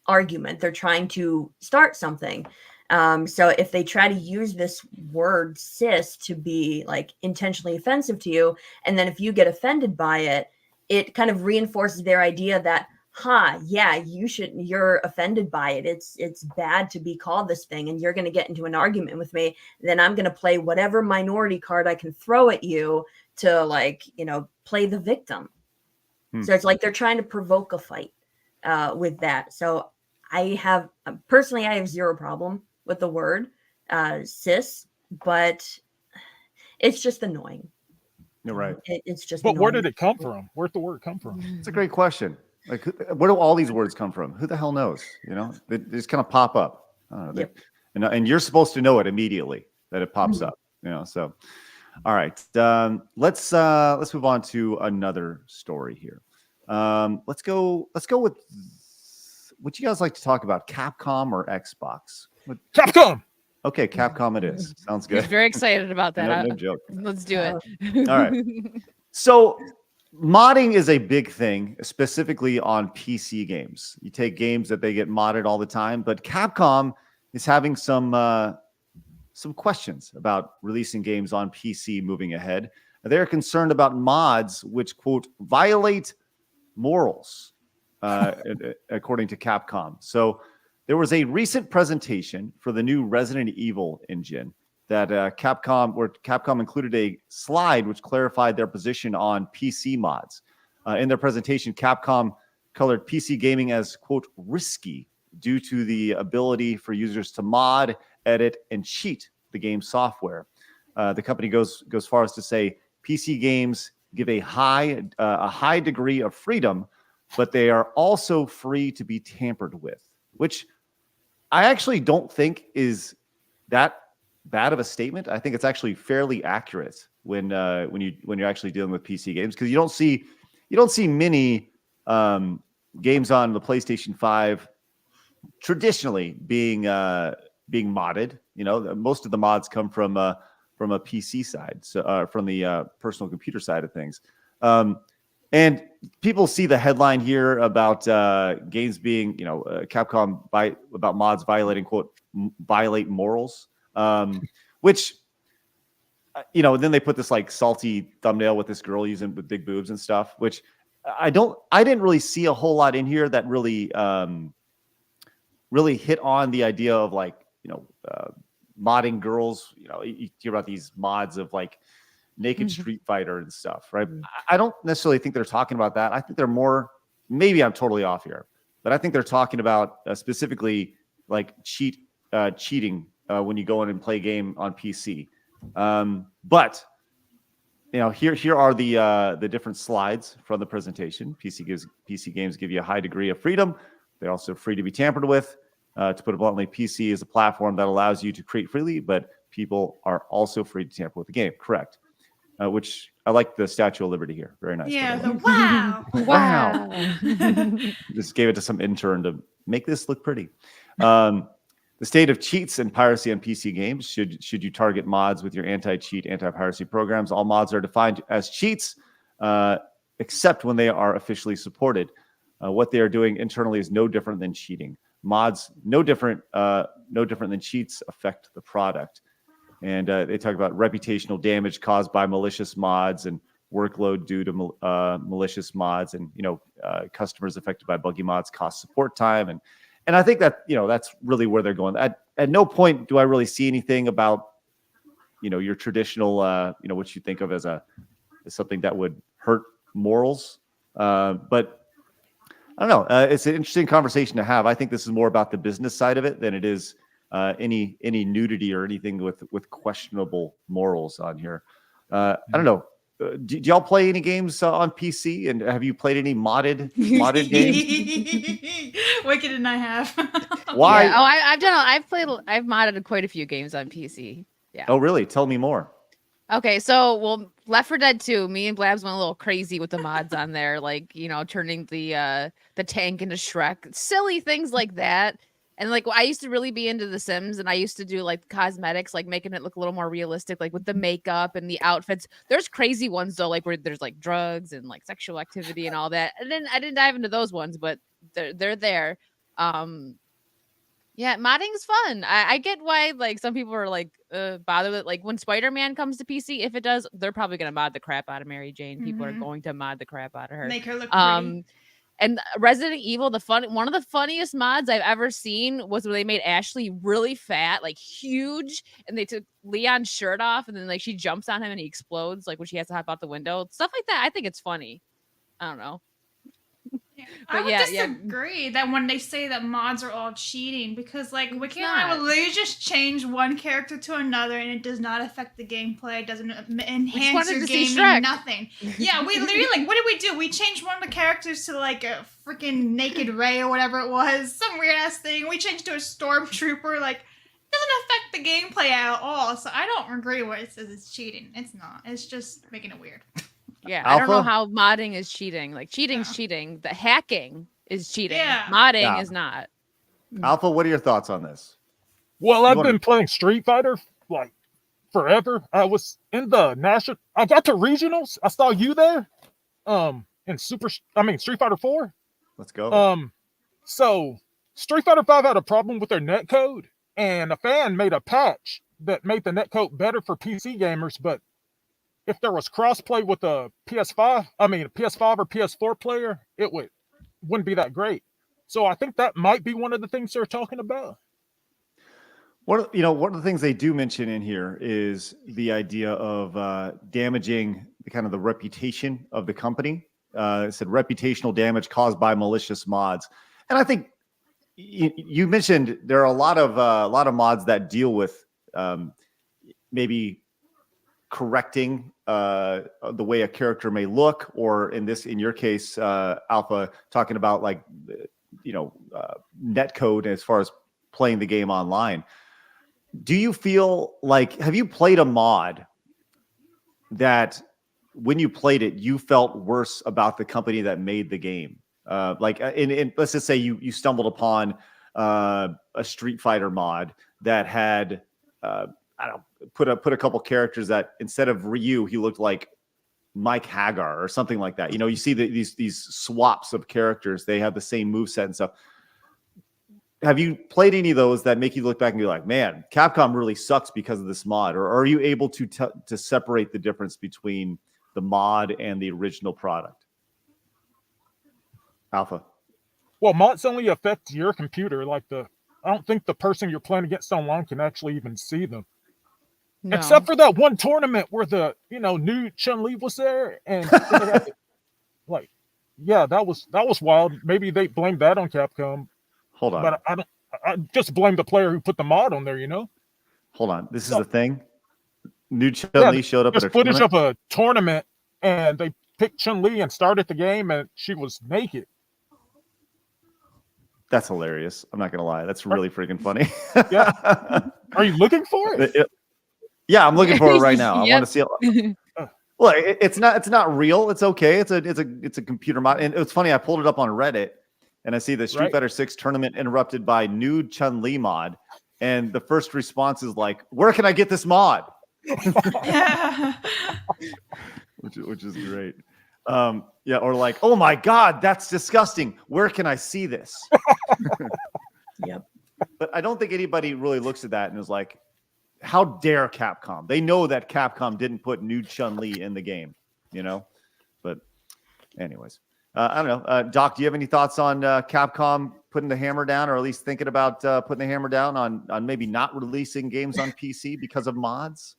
argument. They're trying to start something. So if they try to use this word cis to be like intentionally offensive to you, and then if you get offended by it, it kind of reinforces their idea that, you're offended by it. It's bad to be called this thing, and you're going to get into an argument with me. Then I'm going to play whatever minority card I can throw at you to play the victim. So it's like they're trying to provoke a fight with that. So I have zero problem with the word cis, but it's just annoying. You're right. It's just. But annoying. where did it come from? Where'd the word come from? It's a great question. Like, where do all these words come from? Who the hell knows? They just kind of pop up. I don't know. And you're supposed to know it immediately that it pops up. So, all right. Let's move on to another story here. Let's go with. Would you guys like to talk about Capcom or Xbox? Capcom. Okay, Capcom it is. Sounds good. He's very excited about that. No joke. Let's do it. All right. So modding is a big thing, specifically on PC games. You take games that they get modded all the time, but Capcom is having some questions about releasing games on PC moving ahead. They're concerned about mods which, quote, violate morals, according to Capcom. So there was a recent presentation for the new Resident Evil engine that Capcom included a slide which clarified their position on PC mods. In their presentation, Capcom colored PC gaming as, quote, risky due to the ability for users to mod, edit, and cheat the game's software. The company goes far as to say PC games give a high degree of freedom, but they are also free to be tampered with, which I actually don't think is that bad of a statement. I think it's actually fairly accurate when you're actually dealing with PC games, because you don't see many games on the PlayStation 5 traditionally being modded. You know, most of the mods come from a PC side, so from the personal computer side of things. And people see the headline here about games being, Capcom about mods violating, quote, violate morals, which, then they put this like salty thumbnail with this girl using with big boobs and stuff, which I didn't really see a whole lot in here that really hit on the idea of like, modding girls. You hear about these mods of like naked Street Fighter and stuff, right? I don't necessarily think they're talking about that. I think they're more, maybe I'm totally off here, but I think they're talking about specifically like cheating when you go in and play a game on PC. But here are the different slides from the presentation. PC games give you a high degree of freedom. They're also free to be tampered with. To put it bluntly, PC is a platform that allows you to create freely, but people are also free to tamper with the game. Correct. Which I like the Statue of Liberty here. Very nice. Yeah. Wow. Wow. Just gave it to some intern to make this look pretty. The state of cheats and piracy on PC games. Should you target mods with your anti-cheat, anti-piracy programs? All mods are defined as cheats, except when they are officially supported. What they are doing internally is no different than cheating. Mods, no different than cheats, affect the product. And they talk about reputational damage caused by malicious mods and workload due to malicious mods, and customers affected by buggy mods cost support time, and I think that that's really where they're going. At no point do I really see anything about your traditional what you think of as something that would hurt morals, but I don't know. It's an interesting conversation to have. I think this is more about the business side of it than it is any nudity or anything with questionable morals on here. I don't know. Do y'all play any games on PC? And have you played any modded games? Wicked and I have. Why? Yeah. Oh, I've modded quite a few games on PC. Yeah. Oh, really? Tell me more. Okay, so Left 4 Dead 2, me and Blabs went a little crazy with the mods on there, like turning the tank into Shrek, silly things like that. And like I used to really be into The Sims, and I used to do like cosmetics, like making it look a little more realistic, like with the makeup and the outfits. There's crazy ones though, like where there's like drugs and like sexual activity and all that. And then I didn't dive into those ones, but they're there. Yeah, modding is fun. I get why like some people are like bothered with like when Spider-Man comes to PC. If it does, they're probably gonna mod the crap out of Mary Jane. People are going to mod the crap out of her. Make her look pretty. And Resident Evil, one of the funniest mods I've ever seen was when they made Ashley really fat, like huge, and they took Leon's shirt off, and then like she jumps on him and he explodes, like when she has to hop out the window. Stuff like that. I think it's funny. I don't know. I would disagree that when they say that mods are all cheating, because like Wicked and I will literally just change one character to another and it does not affect the gameplay. It doesn't enhance your gaming, nothing. Yeah, we literally like, what did we do? We changed one of the characters to like a freaking Naked Ray or whatever it was, some weird ass thing. We changed to a stormtrooper. Like, it doesn't affect the gameplay at all. So I don't agree where it says it's cheating. It's not. It's just making it weird. Yeah, Alpha? I don't know how modding is cheating. Like cheating's cheating. The hacking is cheating. Yeah. Modding is not. Alpha, what are your thoughts on this? Well, I've been playing Street Fighter like forever. I was in the national. I got to regionals. I saw you there. In Street Fighter 4. Let's go. So Street Fighter 5 had a problem with their netcode, and a fan made a patch that made the netcode better for PC gamers, but if there was crossplay with a PS5 or PS4 player, it wouldn't be that great. So I think that might be one of the things they're talking about. One of the things they do mention in here is the idea of damaging the reputation of the company. It said reputational damage caused by malicious mods, and I think you mentioned there are a lot of mods that deal with maybe correcting the way a character may look, or in your case, Alpha, talking about like net code as far as playing the game online. Do you feel like, have you played a mod that when you played it, you felt worse about the company that made the game? Like let's just say you stumbled upon a Street Fighter mod that had put a couple characters that instead of Ryu, he looked like Mike Hagar or something like that. You see these swaps of characters, they have the same moveset and stuff. Have you played any of those that make you look back and be like, man, Capcom really sucks because of this mod? Or are you able to separate the difference between the mod and the original product? Alpha. Well, mods only affect your computer. Like I don't think the person you're playing against online can actually even see them. No. Except for that one tournament where the new Chun-Li was there, and like, yeah, that was wild. Maybe they blamed that on Capcom. Hold on. But I just blame the player who put the mod on there, Hold on. This is the thing. New Chun-Li showed up at a footage tournament? of a tournament, and they picked Chun-Li and started the game, and she was naked. That's hilarious. I'm not going to lie. That's really freaking funny. Yeah. Are you looking for it? Yeah, I'm looking for it right now. I Yep. want to see it. Well, it's not real. It's okay. It's a computer mod. And it's funny. I pulled it up on Reddit, and I see the Street Fighter 6 tournament interrupted by nude Chun-Li mod. And the first response is like, where can I get this mod? which is great. Yeah, or like, oh my God, that's disgusting. Where can I see this? Yep. But I don't think anybody really looks at that and is like, how dare Capcom? They know that Capcom didn't put nude Chun-Li in the game, But anyways, I don't know. Doc, do you have any thoughts on Capcom putting the hammer down, or at least thinking about putting the hammer down on maybe not releasing games on PC because of mods?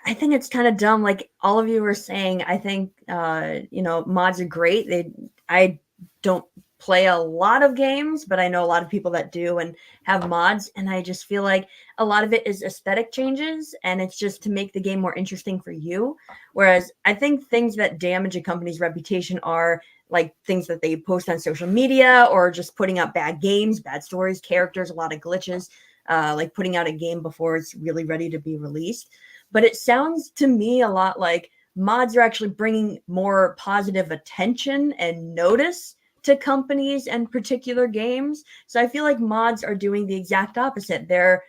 I think it's kind of dumb. Like all of you were saying, I think, mods are great. I don't play a lot of games, but I know a lot of people that do and have mods. And I just feel like a lot of it is aesthetic changes, and it's just to make the game more interesting for you. Whereas I think things that damage a company's reputation are like things that they post on social media, or just putting out bad games, bad stories, characters, a lot of glitches, like putting out a game before it's really ready to be released. But it sounds to me a lot like mods are actually bringing more positive attention and notice to companies and particular games. So I feel like mods are doing the exact opposite. They're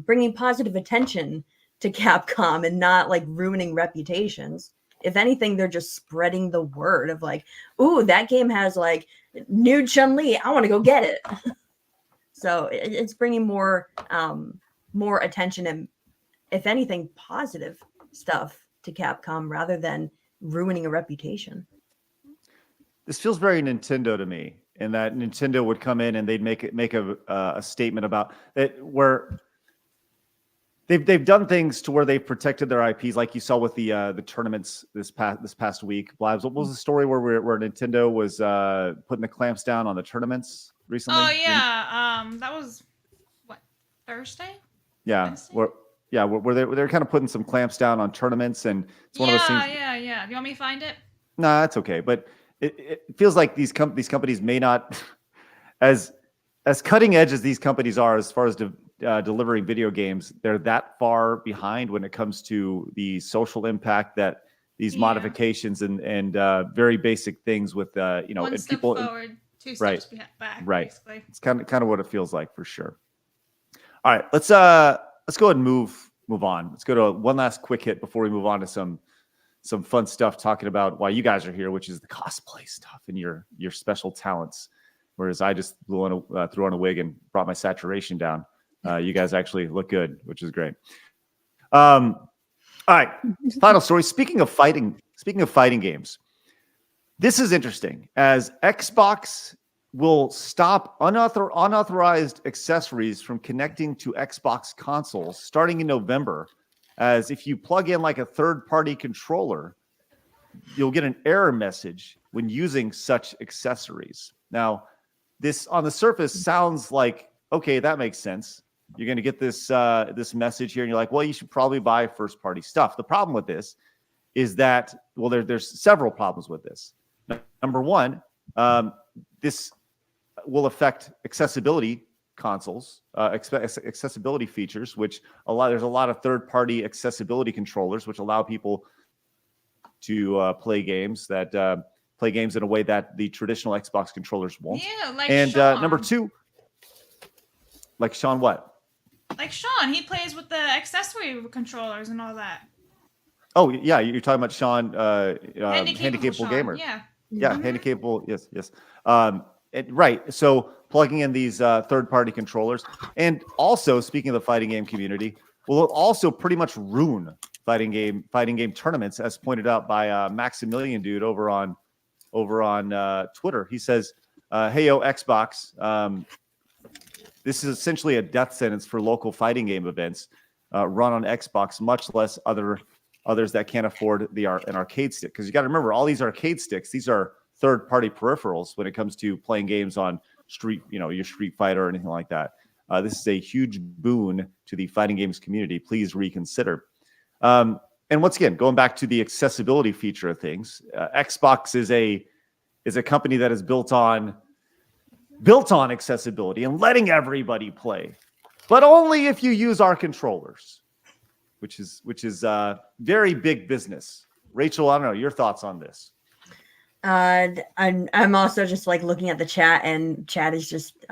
bringing positive attention to Capcom and not like ruining reputations. If anything, they're just spreading the word of like, ooh, that game has like nude Chun-Li. I want to go get it. So it's bringing more attention and, if anything, positive stuff to Capcom rather than ruining a reputation. This feels very Nintendo to me, in that Nintendo would come in and they'd make a statement about it, where they've done things to where they've protected their IPs, like you saw with the tournaments this past week. Blabs, what was the story where Nintendo was putting the clamps down on the tournaments recently? Oh yeah, that was what, Thursday? Yeah, Wednesday? where they're kind of putting some clamps down on tournaments, and it's one of those things. Yeah. Do you want me to find it? Nah, that's okay. But it feels like these companies may not, as cutting edge as these companies are as far as delivering video games, they're that far behind when it comes to the social impact that these modifications and very basic things with One and step people forward, two steps back. Right. Basically. It's kind of what it feels like, for sure. All right, let's go ahead and move on. Let's go to one last quick hit before we move on to some fun stuff, talking about why you guys are here, which is the cosplay stuff and your special talents. Whereas I just threw on a wig and brought my saturation down. You guys actually look good, which is great. All right, final story. Speaking of fighting games, this is interesting, as Xbox will stop unauthorized accessories from connecting to Xbox consoles starting in November. As if you plug in like a third-party controller, you'll get an error message when using such accessories. Now, this on the surface sounds like, okay, that makes sense. You're going to get this this message here, and you're like, well, you should probably buy first-party stuff. The problem with this is that, well, there's several problems with this. Number one, this will affect accessibility consoles, accessibility features, which there's a lot of third-party accessibility controllers which allow people to play games in a way that the traditional Xbox controllers won't. Yeah, like and Sean. Number two, like Sean, what? Like Sean, he plays with the accessory controllers and all that. Oh yeah, you're talking about Sean, Handicapable Handicapable Gamer. Yeah. Yeah, handicapable. Yes. Right. So plugging in these third-party controllers, and also speaking of the fighting game community, will also pretty much ruin fighting game tournaments, as pointed out by Maximilian dude over on Twitter. He says, "Hey yo, Xbox, this is essentially a death sentence for local fighting game events run on Xbox, much less others that can't afford an arcade stick. Because you got to remember, all these arcade sticks, these are third-party peripherals when it comes to playing games on your Street Fighter or anything like that. This is a huge boon to the fighting games community. Please reconsider." And once again, going back to the accessibility feature of things, Xbox is a company that is built on accessibility and letting everybody play, but only if you use our controllers, which is very big business. Rachel, I don't know your thoughts on this. I'm also just like looking at the chat, and chat is just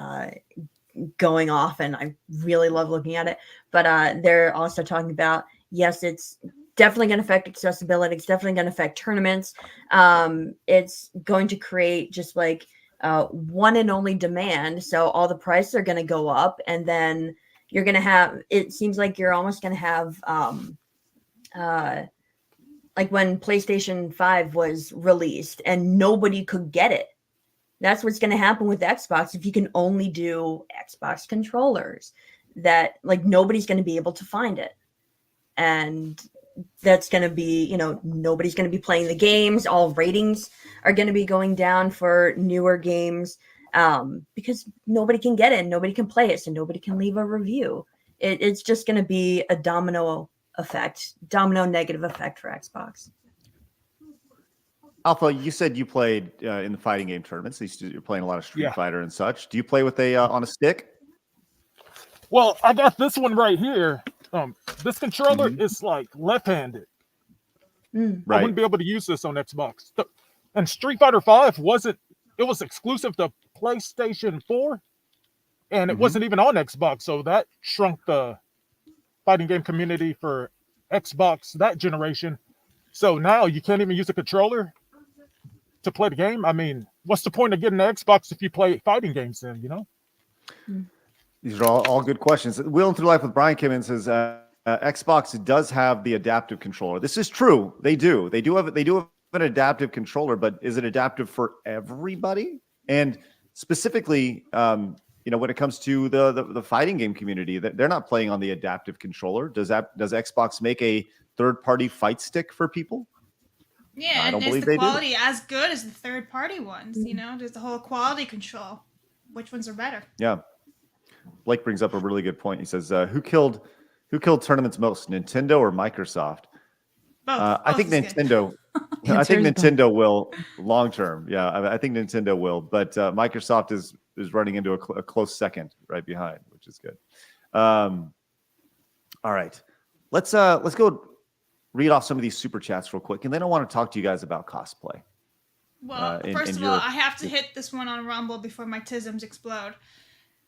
going off, and I really love looking at it. But they're also talking about, yes, it's definitely going to affect accessibility. It's definitely going to affect tournaments. It's going to create just like one and only demand. So all the prices are going to go up, and then you're going to have, it seems like you're almost going to have like when PlayStation 5 was released and nobody could get it. That's what's going to happen with Xbox if you can only do Xbox controllers, that like nobody's going to be able to find it. And that's going to be, nobody's going to be playing the games. All ratings are going to be going down for newer games because nobody can get it and nobody can play it. So nobody can leave a review. It's just going to be a domino negative effect for Xbox. Alpha, you said you played in the fighting game tournaments. You're playing a lot of Street Fighter and such. Do you play with on a stick? Well, I got this one right here. This controller is like left-handed. Right. I wouldn't be able to use this on Xbox. And Street Fighter 5 was exclusive to PlayStation 4, and it wasn't even on Xbox, so that shrunk the fighting game community for Xbox that generation. So now you can't even use a controller to play the game. I mean, what's the point of getting an Xbox if you play fighting games then, These are all good questions. Wheeling Through Life with Brian came in and says Xbox does have the adaptive controller. This is true. They do. They do have an adaptive controller, but is it adaptive for everybody? And specifically, when it comes to the fighting game community, that they're not playing on the adaptive controller. Does Xbox make a third-party fight stick for people? Yeah, I don't and is believe the they do. quality as good as the third-party ones? There's the whole quality control. Which ones are better? Yeah. Blake brings up a really good point. He says, "Who killed tournaments most, Nintendo or Microsoft?" Both. I think Nintendo. I think Nintendo will long term. Yeah, I think Nintendo will, but Microsoft is running into a close second right behind, which is good. All right, let's go read off some of these super chats real quick, and then I want to talk to you guys about cosplay. Well, first of all, I have to hit this one on Rumble before my tisms explode.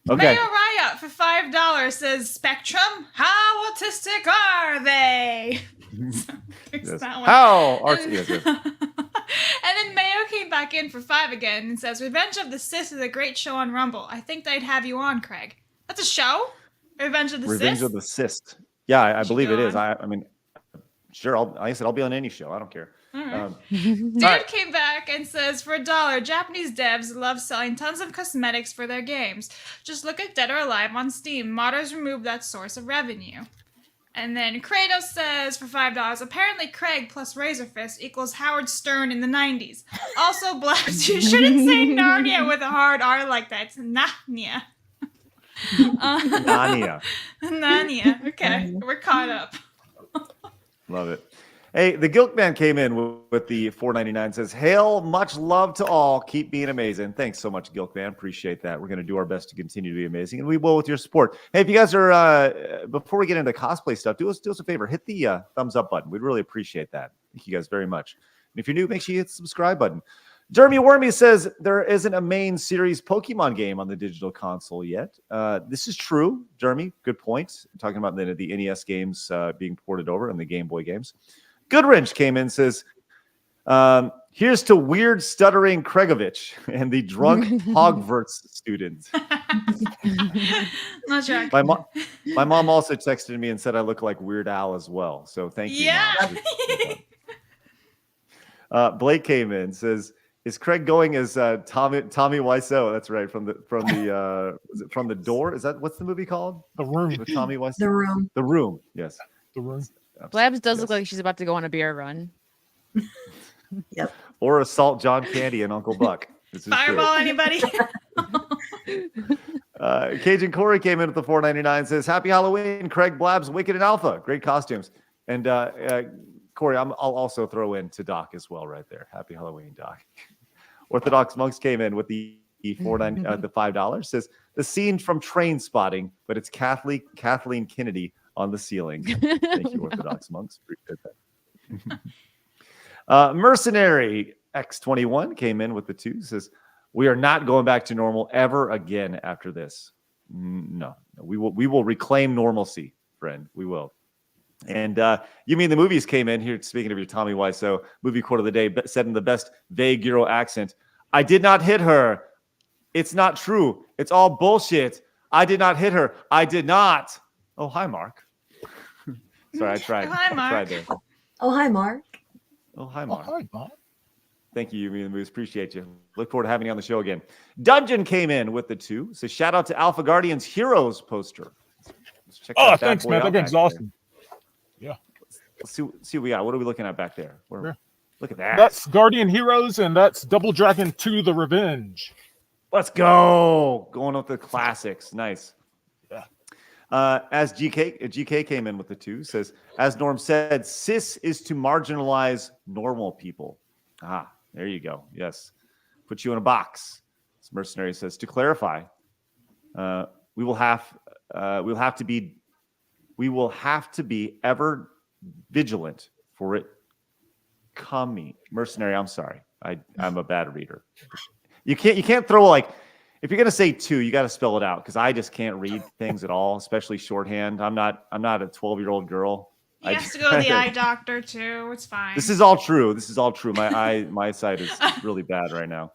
Okay. Mayo Riot for $5 says, Spectrum, how autistic are they? So Yes. that one. How yes. And then Mayo came back in for $5 again and says, Revenge of the Sith is a great show on Rumble. I think they'd have you on, Craig. That's a show? Revenge of the Revenge Sith? of the Sith. Yeah, I believe it is. on. I mean, sure. I'll be on any show. I don't care. All right. Dude Came back and says, for $1, Japanese devs love selling tons of cosmetics for their games. Just look at Dead or Alive on Steam. Modders remove that source of revenue. And then Kratos says for $5, apparently Craig plus Razor Fist equals Howard Stern in the 90s. Also, Blabs, you shouldn't say Narnia with a hard R like that. It's Narnia. Narnia. Narnia. Okay, we're caught up. Love it. Hey, the Guilt Man came in with the $4.99. Says, "Hail, much love to all. Keep being amazing." Thanks so much, Guilt Man. Appreciate that. We're going to do our best to continue to be amazing, and we will with your support. Hey, if you guys are, before we get into cosplay stuff, do us a favor. Hit the thumbs up button. We'd really appreciate that. Thank you guys very much. And if you're new, make sure you hit the subscribe button. Jeremy Wormy says there isn't a main series Pokemon game on the digital console yet. This is true, Jeremy. Good point. I'm talking about the NES games being ported over and the Game Boy games. Goodwrench came in and says, here's to weird stuttering Kregovich and the drunk Hogwarts student. Not sure. My mom also texted me and said I look like Weird Al as well. So thank you. Mom. Blake came in and says, is Craig going as Tommy Wiseau? That's right, from the Door. Is that what's the movie called? The Room. With Tommy Wiseau. The Room. The Room. Yes. The Room. Blabs does look like she's about to go on a beer run. Yep. Or assault John Candy and Uncle Buck. This is Fireball, anybody? Cajun Corey came in with the $4.99. Says, "Happy Halloween, Craig, Blabs, Wicked, and Alpha. Great costumes." And Corey, I'll also throw in to Doc as well, right there. Happy Halloween, Doc. Orthodox Monks came in with the $5. Says, "The scene from Train Spotting, but it's Kathleen Kennedy on the ceiling." Thank you, Orthodox Monks. Appreciate that. Mercenary X21 came in with the 2. Says, "We are not going back to normal ever again after this." No, we will reclaim normalcy, friend. We will. And you mean the movies came in here. Speaking of your Tommy Wiseau movie quote of the day, said in the best vague Euro accent, "I did not hit her. It's not true. It's all bullshit. I did not hit her. I did not." Oh, hi, Mark. Sorry, I tried. Hi, Mark. I tried there. Oh, hi, Mark. Oh, hi, Mark. Hi, Mark. Thank you, Yumi and the Moose. Appreciate you. Look forward to having you on the show again. Dungeon came in with the 2. So shout out to Alpha Guardian's Heroes poster. Let's check that Thanks, boy man. out That game's back awesome. there. Let's see what we got. What are we looking at back there? Yeah. Look at that. That's Guardian Heroes, and that's Double Dragon 2: The Revenge. Let's go. Going with the classics. Nice. Yeah. As GK came in with the 2, says, "As Norm said, cis is to marginalize normal people." Ah, there you go. Yes. Put you in a box. This mercenary says, "To clarify, we will have to be ever vigilant for it coming." Mercenary, I'm sorry. I'm a bad reader. You can't throw, like, if you're gonna say 2, you got to spell it out, because I just can't read things at all, especially shorthand. I'm not a 12-year-old girl. He has to go to the eye doctor too. It's fine. This is all true. My sight is really bad right now.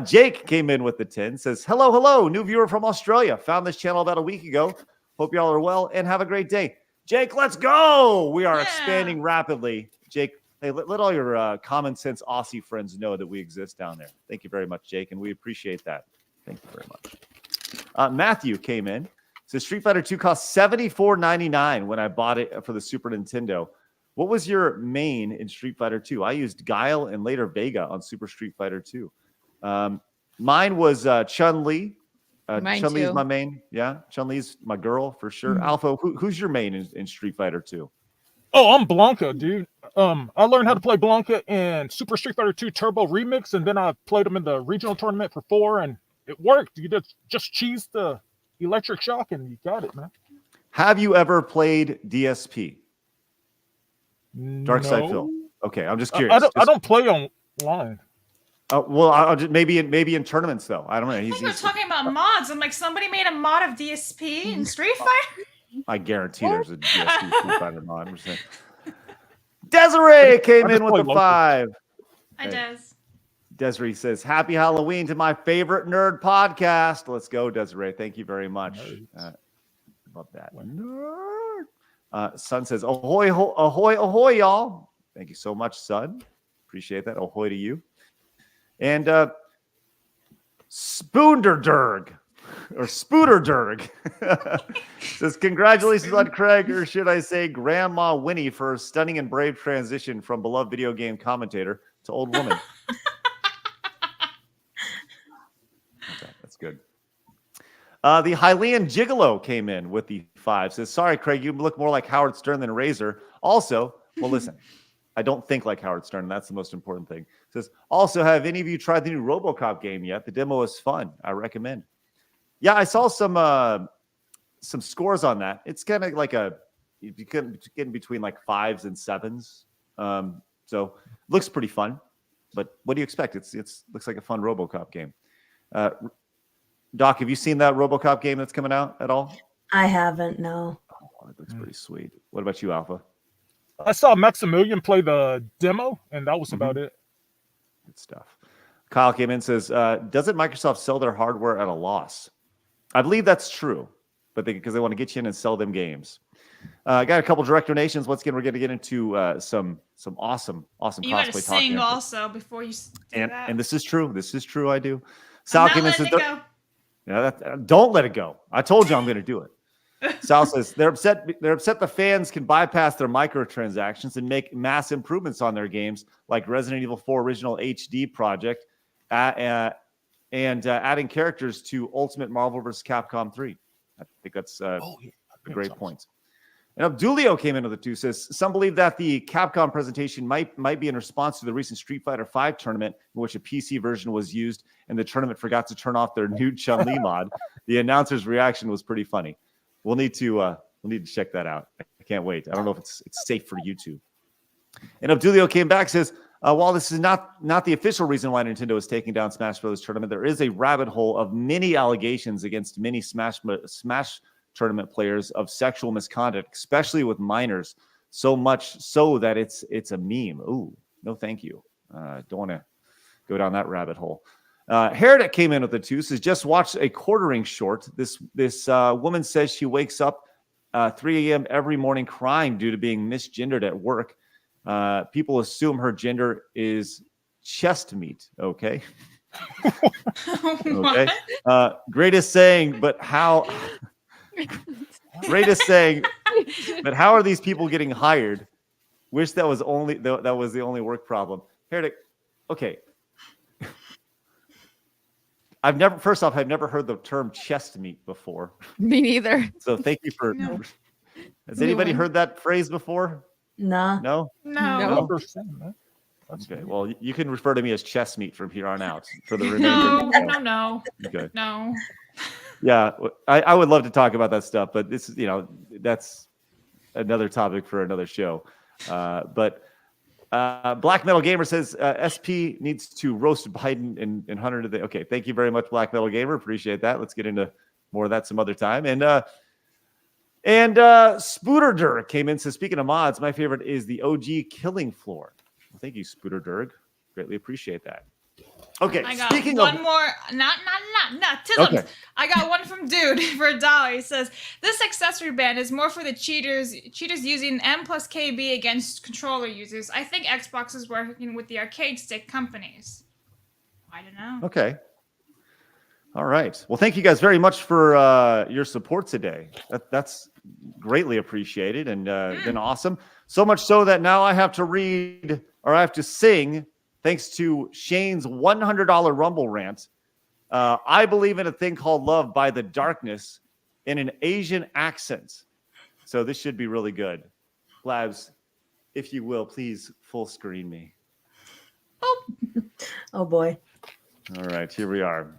Jake came in with the 10. Says, hello, new viewer from Australia. Found this channel about a week ago. Hope y'all are well and have a great day. Jake, let's go. We are expanding rapidly. Jake, hey, let all your common sense Aussie friends know that we exist down there. Thank you very much, Jake, and we appreciate that. Thank you very much. Matthew came in. Says, Street Fighter 2 cost $74.99 when I bought it for the Super Nintendo. What was your main in Street Fighter 2? I used Guile and later Vega on Super Street Fighter 2. Mine was Chun-Li. Chun-Li is my main. Yeah, Chun-Li's my girl for sure. Mm-hmm. Alpha, who's your main in Street Fighter 2? Oh, I'm Blanca, dude. I learned how to play Blanca in Super Street Fighter 2 Turbo Remix, and then I played them in the regional tournament for 4, and it worked. You just cheese the electric shock, and you got it, man. Have you ever played DSP? Dark Side No. Phil. Okay, I'm just curious. I don't play online. Well, I'll just maybe in tournaments though. I don't know. I think we're talking about mods. I'm like, somebody made a mod of DSP in Street Fighter. I guarantee there's a DSP Street Fighter mod. I'm just saying. Desiree came in with the 5. Hi, Des. Desiree says, "Happy Halloween to my favorite nerd podcast." Let's go, Desiree. Thank you very much. Love that. Nerd. Sun says, "Ahoy, ahoy, ahoy, y'all." Thank you so much, Sun. Appreciate that. Ahoy to you. And Spoonderderg or Spooterderg says, congratulations on Craig, or should I say Grandma Winnie, for a stunning and brave transition from beloved video game commentator to old woman. Okay, that's good. The Hylian Gigolo came in with the 5. Says, sorry, Craig, you look more like Howard Stern than Razor. Also, well, listen, I don't think like Howard Stern. That's the most important thing. Says, also, have any of you tried the new RoboCop game yet? The demo is fun. I recommend. Yeah, I saw some scores on that. It's kind of like you can get between like 5s and 7s. So looks pretty fun. But what do you expect? It's looks like a fun RoboCop game. Doc, have you seen that RoboCop game that's coming out at all? I haven't, no. Oh, it looks pretty sweet. What about you, Alpha? I saw Maximilian play the demo, and that was about it. Good stuff. Kyle came in and says, doesn't Microsoft sell their hardware at a loss? I believe that's true, but because they want to get you in and sell them games. I got a couple direct donations. Once again, we're going to get into some awesome You got to cosplay sing talk. also before you do that. And this is true. This is true. I do. Sal came in and says, go. Yeah, don't let it go. I told you I'm going to do it. Sal says they're upset the fans can bypass their microtransactions and make mass improvements on their games, like Resident Evil 4 Original HD project, and adding characters to Ultimate Marvel vs. Capcom 3. I think that's a great point. And Abdulio came into the 2, says some believe that the Capcom presentation might be in response to the recent Street Fighter V tournament in which a PC version was used and the tournament forgot to turn off their new Chun-Li mod. The announcer's reaction was pretty funny. We'll need to check that out. I can't wait. I don't know if it's safe for YouTube. And Abdulio came back, says, while this is not the official reason why Nintendo is taking down Smash Bros. Tournament, there is a rabbit hole of many allegations against many Smash tournament players of sexual misconduct, especially with minors, so much so that it's a meme. Ooh, no thank you. Don't want to go down that rabbit hole. Heretic came in with the 2, says, just watched a quartering short. This woman says she wakes up 3 a.m. every morning crying due to being misgendered at work. People assume her gender is chest meat. Okay. Okay. Greatest saying, but how? Greatest saying, but how are these people getting hired? Wish that was the only work problem. Heretic. Okay. I've never heard the term chest meat before. Me neither. So thank you for. No. Has anybody heard that phrase before? Nah. No. No. Okay. Well, you can refer to me as chest meat from here on out for the remainder. No. Okay. No. Yeah, I would love to talk about that stuff, but this is that's another topic for another show. But Black Metal Gamer says SP needs to roast Biden and Hunter today. Okay, thank you very much, Black Metal Gamer. Appreciate that. Let's get into more of that some other time. And Spooterderg came in. So speaking of mods, my favorite is the OG Killing Floor. Well, thank you, Spooterderg. Greatly appreciate that. Okay, I got one more. Not Tiddums. Okay. I got one from Dude for $1. He says, this accessory ban is more for the cheaters using M+KB against controller users. I think Xbox is working with the arcade stick companies. I don't know. Okay. All right. Well, thank you guys very much for your support today. That's greatly appreciated and been awesome. So much so that now I have to sing, thanks to Shane's $100 Rumble rant. I believe in a thing called love by The Darkness in an Asian accent. So this should be really good. Blabs, if you will, please full screen me. Oh boy. All right, here we are.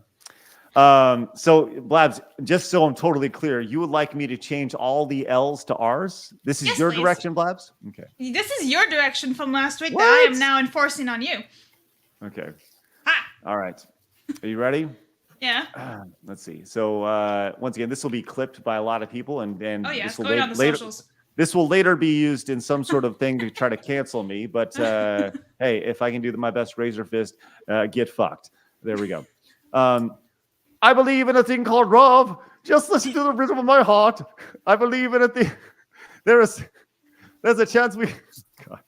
So Blabs, just so I'm totally clear, you would like me to change all the L's to R's? This is Yes, your please. direction, Blabs? Okay. This is your direction from last week What? that I am now enforcing on you. Okay. Ha! All right. Are you ready? Yeah. Let's see. So once again, this will be clipped by a lot of people, and Oh yeah, this it's will going on the later. socials. This will later be used in some sort of thing to try to cancel me. But hey, if I can do my best razor fist, get fucked. There we go. I believe in a thing called love. Just listen to the rhythm of my heart. I believe in a thing. There's a chance we. God.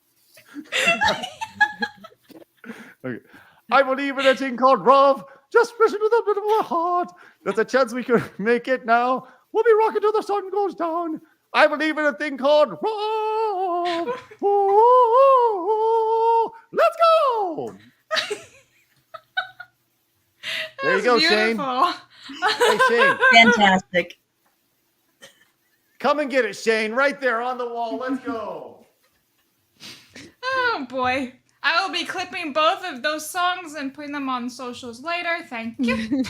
Okay. I believe in a thing called love. Just listen to the beat of my heart. There's a chance we could make it now. We'll be rocking till the sun goes down. I believe in a thing called rock. Ooh, let's go. There you go, Shane. Hey, Shane. Fantastic. Come and get it, Shane. Right there on the wall. Let's go. Oh boy. I will be clipping both of those songs and putting them on socials later. Thank you.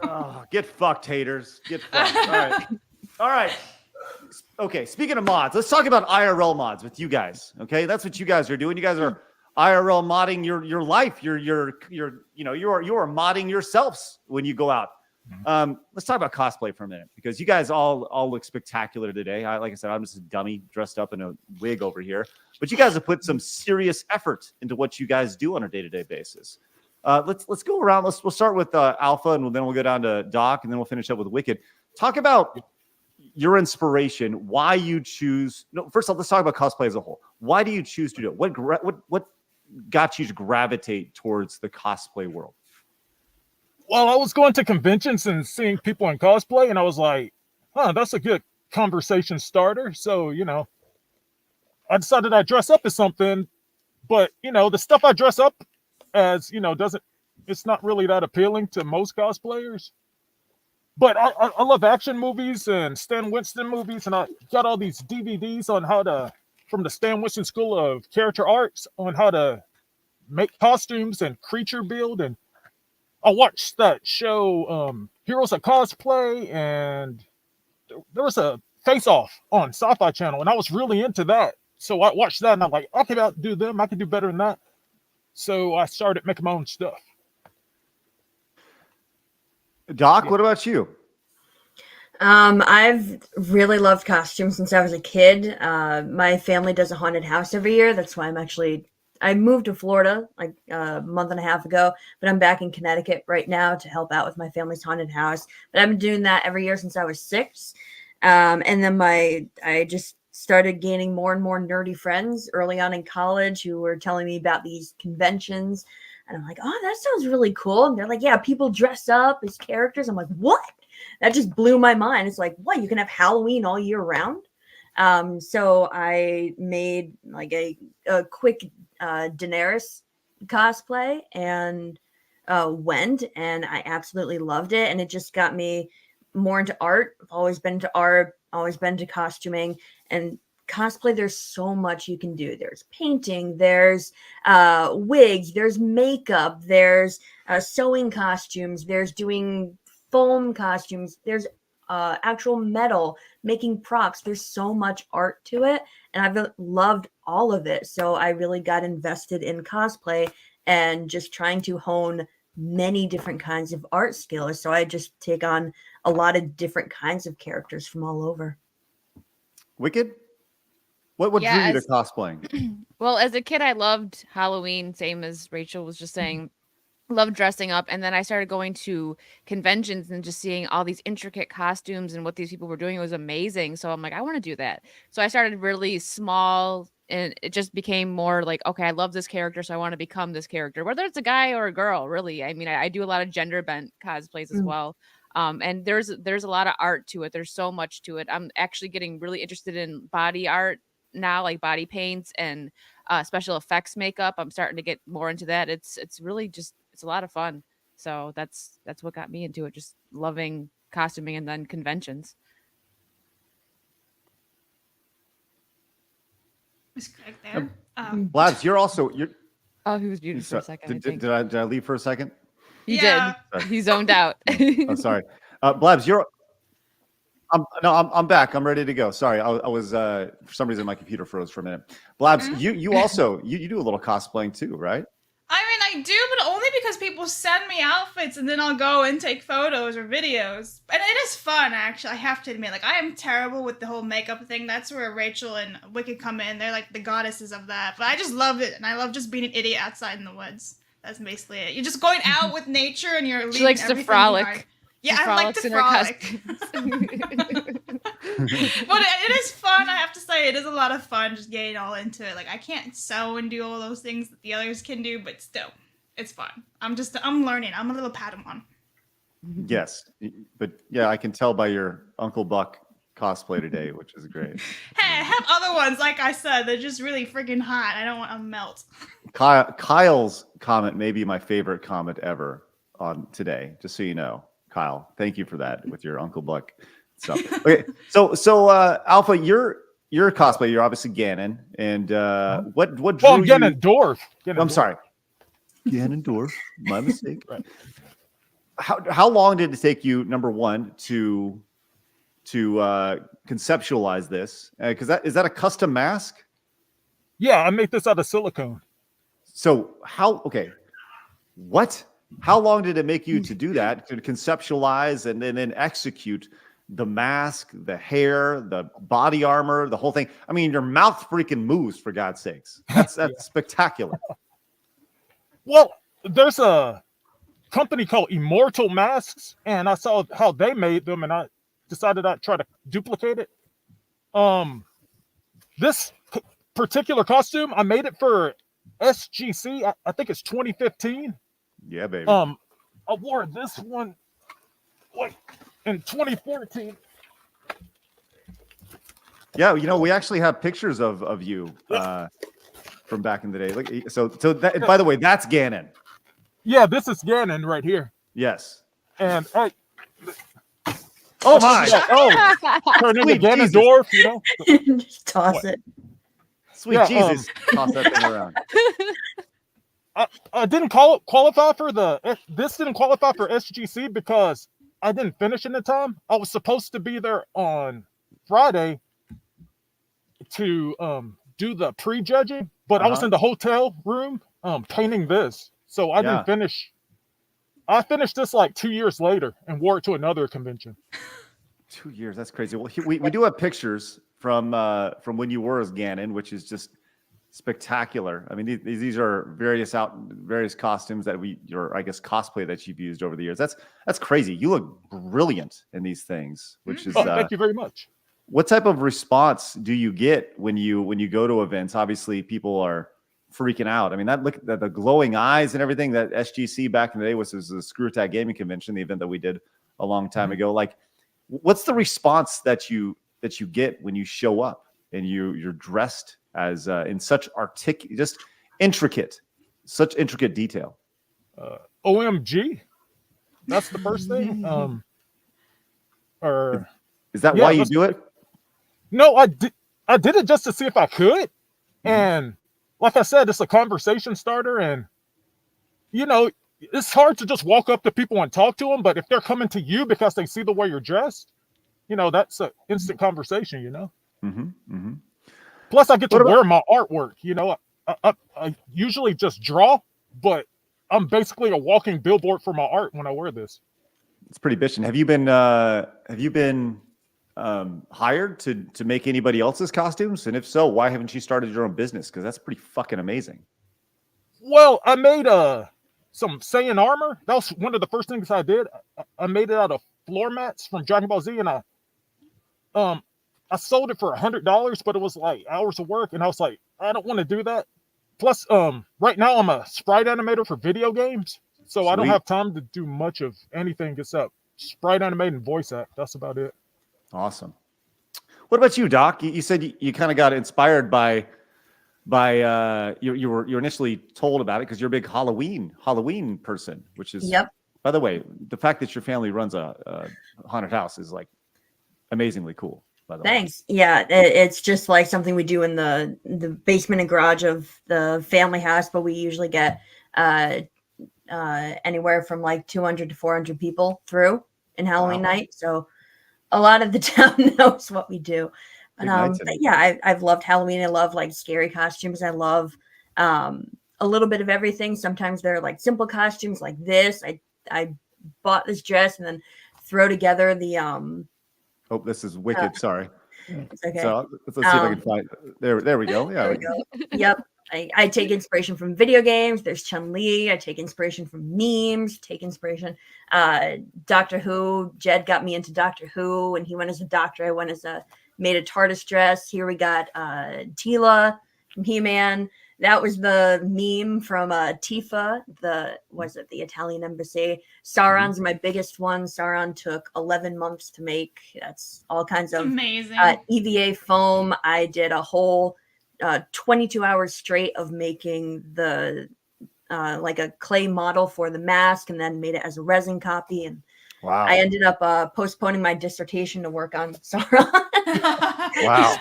Oh, get fucked, haters. Get fucked. All right. All right. Okay, speaking of mods, let's talk about IRL mods with you guys. Okay, that's what you guys are doing. You guys are IRL modding your life. You are modding yourselves when you go out. Let's talk about cosplay for a minute because you guys all look spectacular today. Like I said, I'm just a dummy dressed up in a wig over here, but you guys have put some serious effort into what you guys do on a day-to-day basis. Let's go around. We'll start with Alpha, and then we'll go down to Doc, and then we'll finish up with Wicked. Talk about your inspiration, why you choose. No, first of all, let's talk about cosplay as a whole. Why do you choose to do it? What got you to gravitate towards the cosplay world? Well, I was going to conventions and seeing people in cosplay, and I was like, that's a good conversation starter. So, I decided I'd dress up as something, but, the stuff I dress up as, it's not really that appealing to most cosplayers. But I love action movies and Stan Winston movies, and I got all these DVDs on from the Stan Winston School of Character Arts on how to make costumes and creature build. And I watched that show, Heroes of Cosplay, and there was a face-off on Sci-Fi Channel, and I was really into that. So I watched that, and I'm like, I can outdo them. I can do better than that. So I started making my own stuff. Doc, what about you? I've really loved costumes since I was a kid. My family does a haunted house every year. That's why I moved to Florida like a month and a half ago, but I'm back in Connecticut right now to help out with my family's haunted house. But I've been doing that every year since I was 6. And then I just started gaining more and more nerdy friends early on in college who were telling me about these conventions. And I'm like, oh, that sounds really cool. And they're like, yeah, people dress up as characters. I'm like, what? That just blew my mind. It's like, what? You can have Halloween all year round? So I made like a quick Daenerys cosplay and went, and I absolutely loved it. And it just got me more into art. I've always been into art, always been into costuming. And cosplay, there's so much you can do. There's painting, there's wigs, there's makeup, there's sewing costumes, there's doing foam costumes, there's actual metal, making props. There's so much art to it, and I've loved all of it. So I really got invested in cosplay and just trying to hone many different kinds of art skills. So I just take on a lot of different kinds of characters from all over. Wicked? What drew you to cosplaying? Well, as a kid, I loved Halloween, same as Rachel was just saying. Loved dressing up. And then I started going to conventions and just seeing all these intricate costumes and what these people were doing. It was amazing. So I'm like, I want to do that. So I started really small, and it just became more like, okay, I love this character, so I want to become this character, whether it's a guy or a girl, really. I mean, I do a lot of gender bent cosplays as well. And there's a lot of art to it. There's so much to it. I'm actually getting really interested in body art now, like body paints and special effects makeup. I'm starting to get more into that. It's really just, it's a lot of fun. So that's what got me into it, just loving costuming and then conventions. Is Greg there? Blabs, you're Oh, he was muted for a second. Did I leave for a second? He did. He zoned out. I'm sorry. Blabs, I'm back. I'm ready to go. Sorry, I was for some reason my computer froze for a minute. Blabs, you also you do a little cosplaying too, right? I mean, I do, but only because people send me outfits and then I'll go and take photos or videos. And it is fun, actually. I have to admit, like, I am terrible with the whole makeup thing. That's where Rachel and Wicked come in. They're like the goddesses of that. But I just love it, and I love just being an idiot outside in the woods. That's basically it. You're just going out with nature, and you're leaving. She likes to frolic. Behind. Yeah, I like to frolic. But it is fun, I have to say. It is a lot of fun just getting all into it. Like, I can't sew and do all those things that the others can do, but still, It's fun. I'm learning. I'm a little Padawan. Yes, but yeah, I can tell by your Uncle Buck cosplay today, which is great. Hey, I have other ones. Like I said, they're just really freaking hot. I don't want to melt. Kyle's comment may be my favorite comment ever on today. Just so you know, Kyle, thank you for that with your Uncle Buck stuff. Okay, so Alpha, you're a cosplay. You're obviously Ganon, and what drew I'm Ganondorf. I'm sorry, Ganondorf. My mistake. Right. How long did it take you, number one, to conceptualize this? Because is that a custom mask? Yeah, I made this out of silicone. So what? How long did it make you to do that, to conceptualize and then execute the mask, the hair, the body armor, the whole thing? I mean, your mouth freaking moves, for God's sakes. That's spectacular. Well, there's a company called Immortal Masks, and I saw how they made them, and I decided I'd try to duplicate it. This particular costume, I made it for SGC. I think it's 2015. Yeah, baby. I wore this one like in 2014. Yeah, we actually have pictures of you from back in the day. Look, so that, by the way, that's Ganon. Yeah, this is Ganon right here. Yes. And oh my! turn into Sweet Ganondorf, Just toss it. Sweet Jesus! Toss that thing around. I didn't qualify for this didn't qualify for SGC because I didn't finish in the time. I was supposed to be there on Friday to do the pre-judging, but I was in the hotel room painting this. So I didn't finish. I finished this like 2 years later and wore it to another convention. 2 years, that's crazy. Well, we do have pictures from when you were as Ganon, which is just spectacular. I mean, these are various costumes that I guess cosplay that you've used over the years. That's crazy. You look brilliant in these things, which is thank you very much. What type of response do you get when you go to events? Obviously, people are freaking out. I mean, look at the glowing eyes and everything. That SGC back in the day was the Screw Attack Gaming Convention, the event that we did a long time ago. Like, what's the response that you get when you show up and you're dressed as in such intricate detail? OMG, that's the first thing. Or is that why you do it? No, I did it just to see if I could, and like I said, it's a conversation starter, and it's hard to just walk up to people and talk to them. But if they're coming to you because they see the way you're dressed, that's an instant conversation. Plus, I get to wear my artwork. I usually just draw, but I'm basically a walking billboard for my art when I wear this. It's pretty bitchin'. Have you been hired to make anybody else's costumes? And if so, why haven't you started your own business? Because that's pretty fucking amazing. Well, I made some Saiyan armor. That was one of the first things I did. I made it out of floor mats from Dragon Ball Z, and I sold it for $100, but it was like hours of work, and I was like, I don't want to do that. Plus, right now I'm a sprite animator for video games, so I don't have time to do much of anything except sprite animate and voice act. That's about it. Awesome. What about you, Doc? You said you kind of got inspired by you were initially told about it because you're a big Halloween person, which is by the way, the fact that your family runs a haunted house is like amazingly cool. By the Thanks. Way. Yeah, it's just like something we do in the basement and garage of the family house, but we usually get anywhere from like 200 to 400 people through in Halloween night. So a lot of the town knows what we do. But yeah, I've loved Halloween. I love like scary costumes. I love a little bit of everything. Sometimes they're like simple costumes like this. I bought this dress and then throw together the Oh, this is wicked. Sorry. It's okay. So let's see if I can find there we go. Yeah. There we go. Yep. I take inspiration from video games. There's Chun-Li. I take inspiration from memes, take inspiration. Doctor Who. Jed got me into Doctor Who, and he went as a doctor. I made a TARDIS dress. Here we got Tila from He-Man. That was the meme from Tifa, the Italian embassy. Sauron's my biggest one. Sauron took 11 months to make. That's all kinds It's of amazing. EVA foam. I did a whole 22 hours straight of making the like a clay model for the mask, and then made it as a resin copy. And Wow. I ended up postponing my dissertation to work on Sauron. Wow.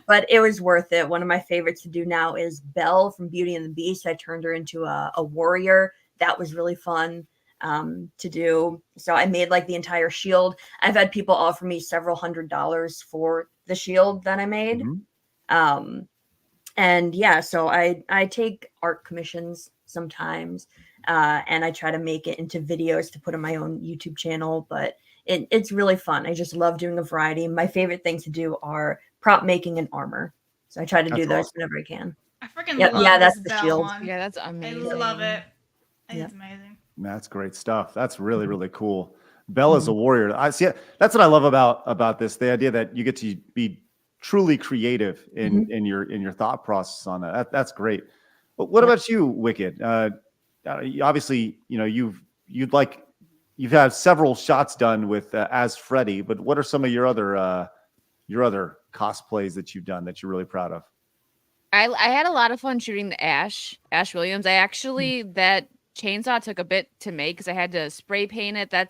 But it was worth it. One of my favorites to do now is Belle from Beauty and the Beast. I turned her into a warrior. That was really fun to do. So I made like the entire shield. I've had people offer me several $100s for the shield that I made. And yeah, so I take art commissions sometimes, and I try to make it into videos to put on my own YouTube channel. But it's really fun. I just love doing a variety. My favorite things to do are prop making and armor. So I try to do those awesome. whenever I can. I freaking Yep, love yeah, this that's the Belle shield. one. Yeah, that's I amazing. love it. Yep. It's amazing. That's great stuff. That's really, really cool. Bella's a warrior. I see. That's what I love about this. The idea that you get to be truly creative in your thought process on that. That's great. But what about you, Wicked? Obviously, you know, you've had several shots done with as Freddy, but what are some of your other cosplays that you've done that you're really proud of? I had a lot of fun shooting the Ash Williams. I actually that chainsaw took a bit to make because I had to spray paint it. I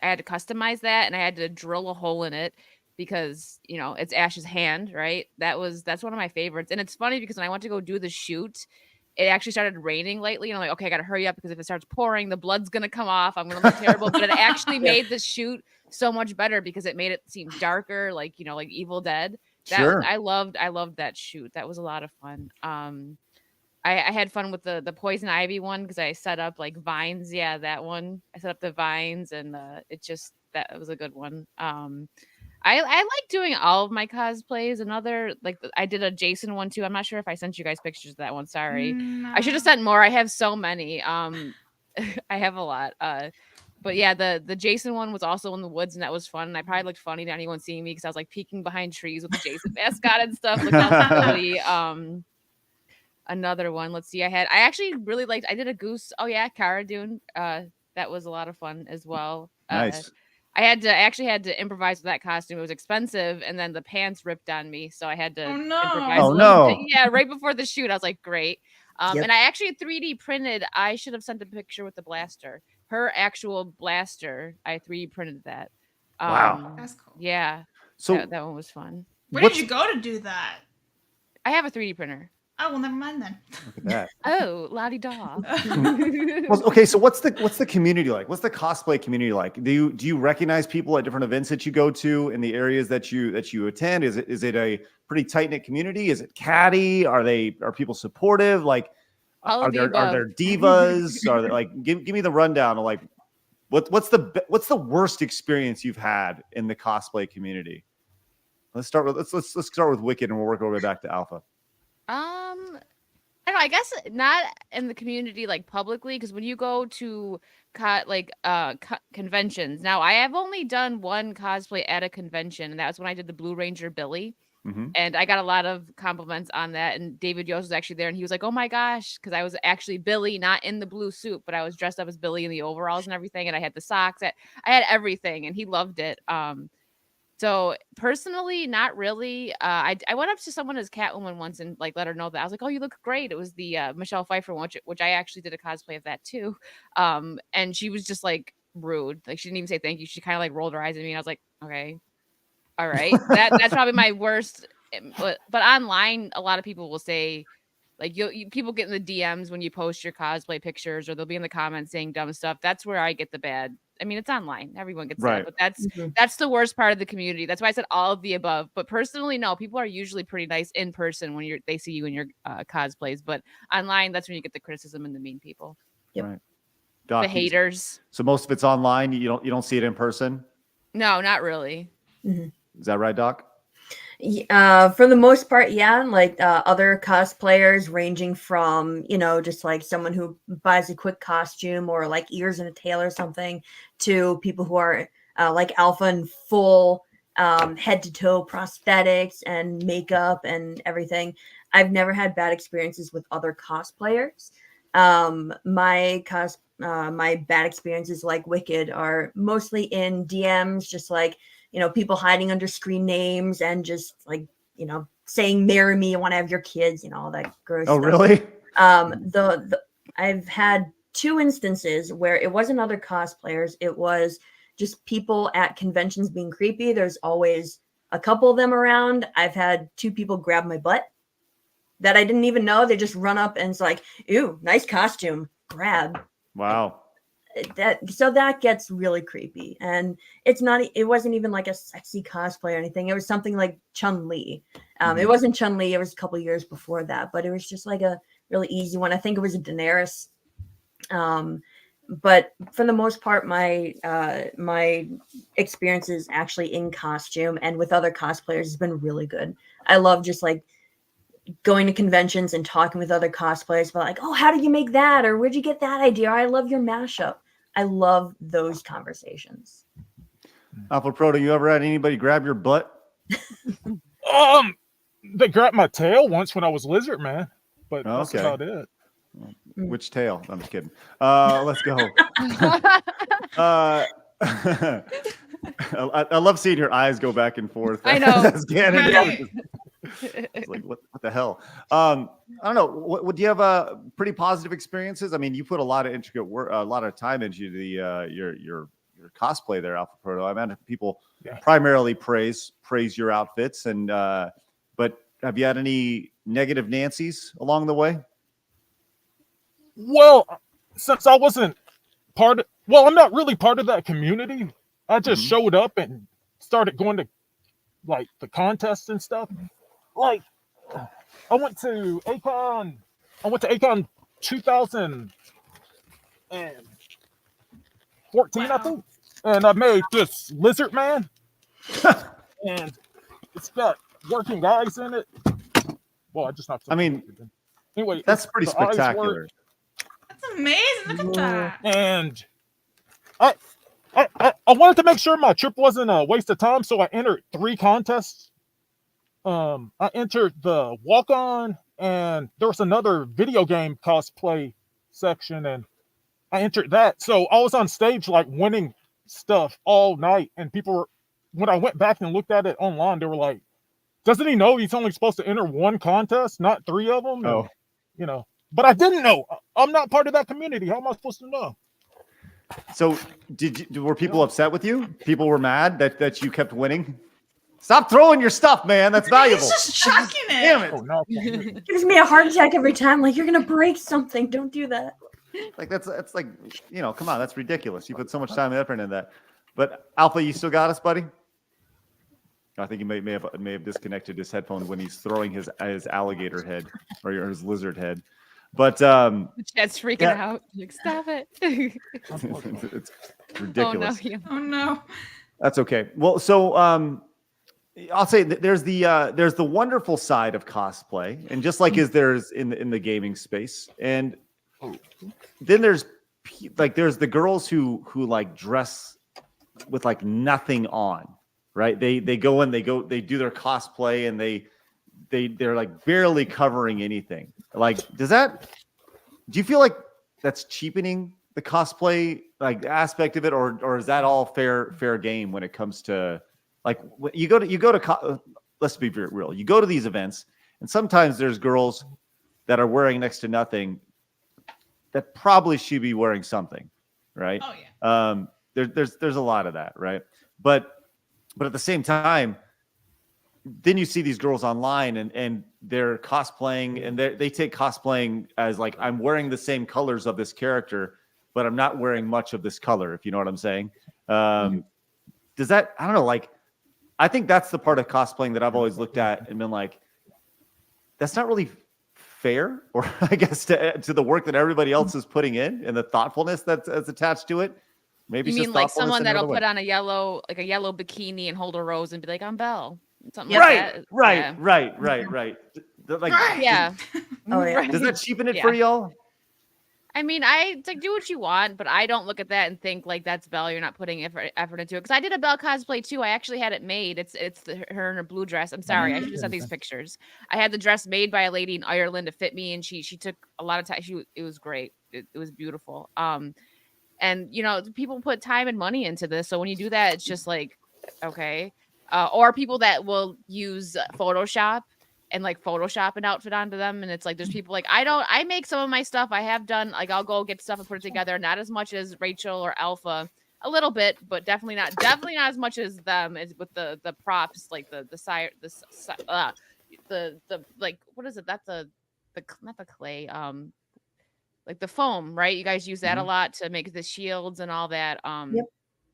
had to customize that, and I had to drill a hole in it because, you know, it's Ash's hand, right? That's one of my favorites. And it's funny because when I went to go do the shoot, it actually started raining lately, and I'm like, okay, I gotta hurry up because if it starts pouring, the blood's gonna come off. I'm gonna look terrible. But it actually made the shoot so much better because it made it seem darker, like, you know, like Evil Dead. I loved that shoot. That was a lot of fun. I had fun with the poison ivy one because I set up like vines. Yeah, that one. I set up the vines, and that was a good one. I like doing all of my cosplays. I did a Jason one too. I'm not sure if I sent you guys pictures of that one. Sorry. No. I should have sent more. I have so many. I have a lot. But yeah, the Jason one was also in the woods, and that was fun. And I probably looked funny to anyone seeing me because I was like peeking behind trees with the Jason mascot and stuff. Looked all silly. Another one. Let's see. I actually really liked. I did a goose. Oh yeah, Cara Dune. That was a lot of fun as well. Nice. I actually had to improvise with that costume. It was expensive, and then the pants ripped on me, so I had to improvise. Oh no! Yeah, right before the shoot, I was like, great. Yep. And I actually 3D printed. I should have sent a picture with the blaster. Her actual blaster, I 3D printed that. Wow, that's cool. Yeah, so that one was fun. Where did you go to do that? I have a 3D printer. Oh well, never mind then. Look at that. Oh, la-di-da. Well, okay, so what's the community like? What's the cosplay community like? Do you recognize people at different events that you go to in the areas that you attend? Is it a pretty tight-knit community? Is it catty? Are people supportive? Like, are there divas? Are there like give me the rundown of like what's the worst experience you've had in the cosplay community? Let's start with Wicked, and we'll work our way back to Alpha. I don't know, I guess not in the community like publicly, because when you go to conventions. Now, I have only done one cosplay at a convention, and that was when I did the Blue Ranger Billy. Mm-hmm. And I got a lot of compliments on that. And David Yost was actually there, and he was like, "Oh my gosh," because I was actually Billy, not in the blue suit, but I was dressed up as Billy in the overalls and everything, and I had the socks. I had everything, and he loved it. So personally, not really. I went up to someone as Catwoman once and like let her know that I was like, "Oh, you look great." It was the Michelle Pfeiffer one, which I actually did a cosplay of that too. And she was just like rude, like she didn't even say thank you. She kind of like rolled her eyes at me, and I was like, "Okay, all right." That's probably my worst. But online, a lot of people will say, like people get in the DMs when you post your cosplay pictures, or they'll be in the comments saying dumb stuff. That's where I get the bad. I mean, it's online. Everyone gets that, but that's the worst part of the community. That's why I said all of the above. But personally, no, people are usually pretty nice in person when they see you in your cosplays. But online, that's when you get the criticism and the mean people. Yep. Right. Doc, the haters. So most of it's online. You don't see it in person. No, not really. Mm-hmm. Is that right, Doc? For the most part, yeah. Like other cosplayers, ranging from just like someone who buys a quick costume or like ears and a tail or something, to people who are like Alpha in full head to toe prosthetics and makeup and everything. I've never had bad experiences with other cosplayers. My bad experiences like Wicked are mostly in DMs, just like, people hiding under screen names and just like, saying marry me, I want to have your kids, all that gross Oh, stuff. really? I've had 2 instances where it wasn't other cosplayers, it was just people at conventions being creepy. There's always a couple of them around. I've had 2 people grab my butt that I didn't even know. They just run up and it's like, "Ew, nice costume." Grab. Wow. So that gets really creepy. And it wasn't even like a sexy cosplay or anything. It was something like Chun-Li. It wasn't Chun-Li, it was a couple years before that, but it was just like a really easy one. I think it was a Daenerys. But for the most part, my experiences actually in costume and with other cosplayers has been really good. I love just like going to conventions and talking with other cosplayers about like, oh, how did you make that? Or where'd you get that idea? Or I love your mashup. I love those conversations. Alpha Proto, you ever had anybody grab your butt? They grabbed my tail once when I was Lizard Man, but that's Okay. about it. Which tail? I'm just kidding. Let's go. I love seeing your eyes go back and forth. I know. That's Gannon. Right. It's like what the hell? I don't know. What do you have? Pretty positive experiences. I mean, you put a lot of intricate work, a lot of time into the your cosplay there, Alpha Proto. I imagine people primarily praise your outfits, and but have you had any negative Nancy's along the way? Well, since I wasn't I'm not really part of that community. I just showed up and started going to like the contests and stuff. Like, I went to Acon 2014, I think, and I made this Lizard Man, and it's got working eyes in it. Well, I just knocked. I mean, anyway, that's pretty the eyes spectacular. That's amazing. Look at that. And I wanted to make sure my trip wasn't a waste of time, so I entered 3 contests. I entered the walk-on, and there was another video game cosplay section, and I entered that. So I was on stage, like, winning stuff all night, and people were, when I went back and looked at it online, they were like, doesn't he know he's only supposed to enter 1 contest, not 3 of them? Oh. And, but I didn't know. I'm not part of that community. How am I supposed to know? So were people upset with you? People were mad that you kept winning? Stop throwing your stuff, man. That's valuable. He's just chucking it. Damn it. Oh, no. It gives me a heart attack every time. Like, you're gonna break something. Don't do that. Like that's like, come on, that's ridiculous. You put so much time and effort into that. But Alpha, you still got us, buddy? I think he may have disconnected his headphone when he's throwing his alligator head or his lizard head. But Chat's freaking out. Like, stop it. it's ridiculous. Oh no. That's okay. Well, so I'll say that there's the wonderful side of cosplay, and just like there's in the gaming space, and then there's the girls who like dress with like nothing on, right? They go in, they do their cosplay, and they're like barely covering anything. Like, do you feel like that's cheapening the cosplay like aspect of it, or is that all fair game when it comes to like you go to let's be real, you go to these events, and sometimes there's girls that are wearing next to nothing that probably should be wearing something, right? Oh yeah. There's a lot of that, right? But at the same time, then you see these girls online and they're cosplaying, and they take cosplaying as like, I'm wearing the same colors of this character, but I'm not wearing much of this color, if you know what I'm saying. Does that, I don't know, like, I think that's the part of cosplaying that I've always looked at and been like, that's not really fair, or I guess to the work that everybody else is putting in and the thoughtfulness that's attached to it. Maybe You it's mean just like thoughtfulness someone in that'll another way. put on a yellow bikini and hold a rose and be like, I'm Belle. Something Right, like that. right. Like, Yeah. Oh yeah. does that cheapen it for y'all? I mean, it's like do what you want, but I don't look at that and think like that's Belle. You're not putting effort into it. Because I did a Belle cosplay too. I actually had it made. It's her in her blue dress. I'm sorry, I should have sent these pictures. I had the dress made by a lady in Ireland to fit me, and she took a lot of time. It was great. It was beautiful. And people put time and money into this. So when you do that, it's just like, okay. Or people that will use Photoshop and like Photoshop an outfit onto them. And it's like, there's people like, I make some of my stuff. I have done, like, I'll go get stuff and put it together. Not as much as Rachel or Alpha, a little bit, but definitely not as much as them as with the props, like the like, what is it? That's not the clay, like the foam, right? You guys use that a lot to make the shields and all that. Yep.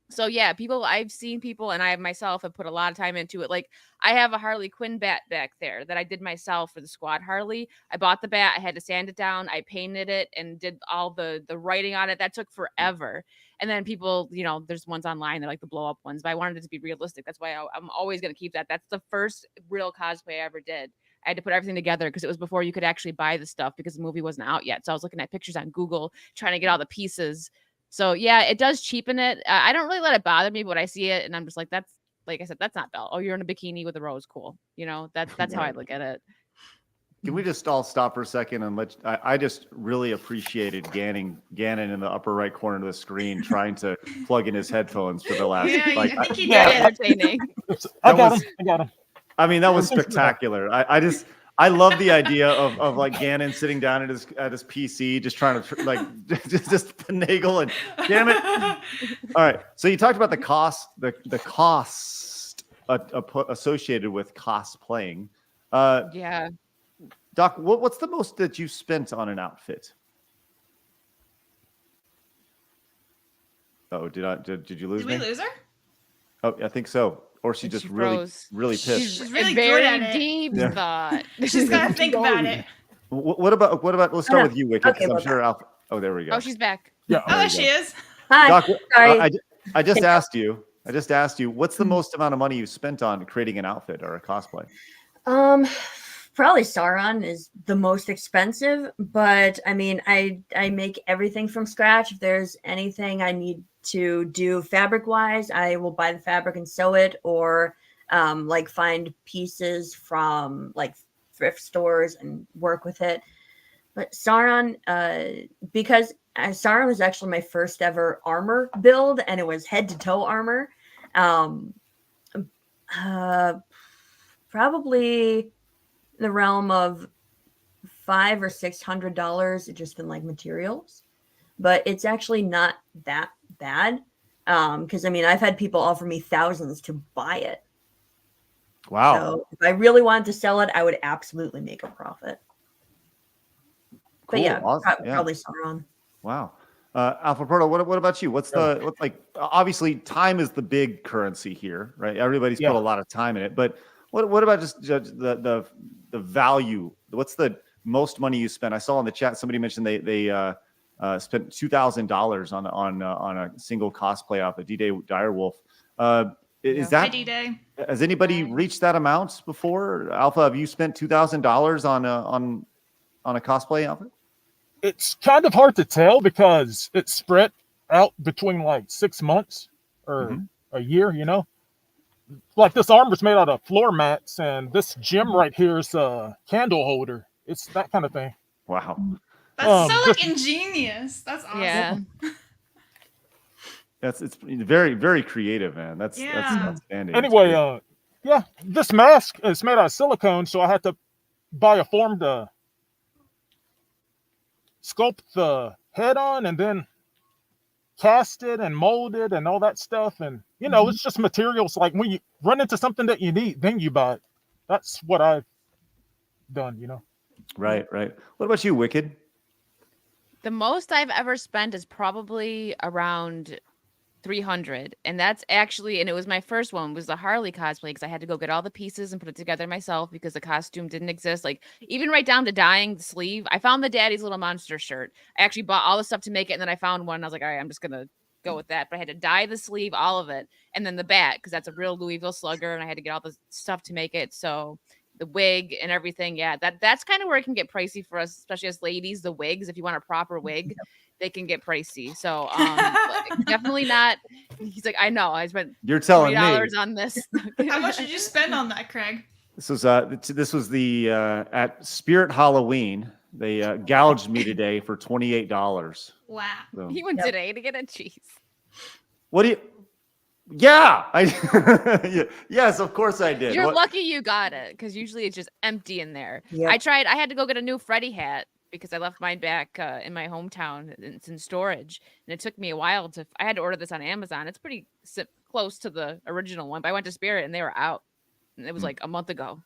So yeah, I've seen people, and I myself have put a lot of time into it. Like I have a Harley Quinn bat back there that I did myself for the squad Harley. I bought the bat, I had to sand it down, I painted it and did all the writing on it. That took forever. And then people, there's ones online, they're like the blow up ones, but I wanted it to be realistic. That's why I'm always going to keep that. That's the first real cosplay I ever did. I had to put everything together because it was before you could actually buy the stuff because the movie wasn't out yet. So I was looking at pictures on Google, trying to get all the pieces. So yeah, it does cheapen it. I don't really let it bother me, but I see it and I'm just like, that's, like I said, that's not Belle. Oh, you're in a bikini with a rose. Cool. That's how I look at it. Can we just all stop for a second and I just really appreciated Gannon in the upper right corner of the screen trying to plug in his headphones for the last. I think he did. Entertaining. I got him. I mean, that was spectacular. I love the idea of like Gannon sitting down at his PC, just trying to like just finagle and damn it. All right. So you talked about the cost associated with cosplaying. Yeah. Doc, what's the most that you spent on an outfit? Oh, did you lose me? Did we lose her? Oh, I think so. Or she just really pissed. She's really very good at deep Yeah. thought. She's got to think about it. What about? Let's start with you, Wicked. Okay, I'm sure Alpha. Oh, there we go. Oh, she's back. Yeah. Oh, there she is. Hi. Doc, Sorry. I just asked you. What's the most amount of money you spent on creating an outfit or a cosplay? Probably Sauron is the most expensive, but I mean, I make everything from scratch. If there's anything I need to do fabric wise, I will buy the fabric and sew it, or like find pieces from like thrift stores and work with it. But Sauron, because Sauron was actually my first ever armor build, and it was head to toe armor. Probably the realm of $500 or $600 just in like materials, but it's actually not that bad. Because I mean, I've had people offer me thousands to buy it. Wow. So if I really wanted to sell it, I would absolutely make a profit. Cool. But yeah, Awesome. probably Sauron. Wow. Alpha Proto, what about you? What's obviously time is the big currency here, right? Everybody's put a lot of time in it, but what about just the value? What's the most money you spent? I saw in the chat somebody mentioned they spent $2,000 on a single cosplay outfit, D-Day Direwolf. Is that D-Day. Has anybody reached that amount before? Alpha, have you spent $2,000 on a cosplay outfit? It's kind of hard to tell because it's spread out between like 6 months or a year, Like this armor's made out of floor mats, and this gem right here is a candle holder. It's that kind of thing. Wow. That's so like ingenious. That's awesome. Yeah. It's very, very creative, man. That's outstanding. Anyway, this mask is made out of silicone, so I had to buy a form to sculpt the head on and then cast it and mold it and all that stuff. And, it's just materials. Like when you run into something that you need, then you buy it. That's what I've done, Right. What about you, Wicked? The most I've ever spent is probably around 300, and that's actually, and it was my first one, was the Harley cosplay, because I had to go get all the pieces and put it together myself because the costume didn't exist. Like even right down to dyeing the sleeve. I found the Daddy's Little Monster shirt. I actually bought all the stuff to make it, and then I found one. And I was like, all right, I'm just gonna go with that. But I had to dye the sleeve, all of it, and then the bat, because that's a real Louisville Slugger, and I had to get all the stuff to make it. So the wig and everything. Yeah, that's kind of where it can get pricey for us, especially as ladies. The wigs, if you want a proper wig, they can get pricey. So like, definitely not. He's like, I know. I spent You're telling $3 me. on this. How much did you spend on that, Craig? This was the at Spirit Halloween. They gouged me today for $28. Wow. So, He went today to get a cheese. what do you? Yeah, yes, of course I did. You're lucky you got it, because usually it's just empty in there. Yep. I had to go get a new Freddy hat because I left mine back in my hometown. It's in storage, and it took me a while I had to order this on Amazon. It's pretty close to the original one, but I went to Spirit and they were out, and it was like a month ago.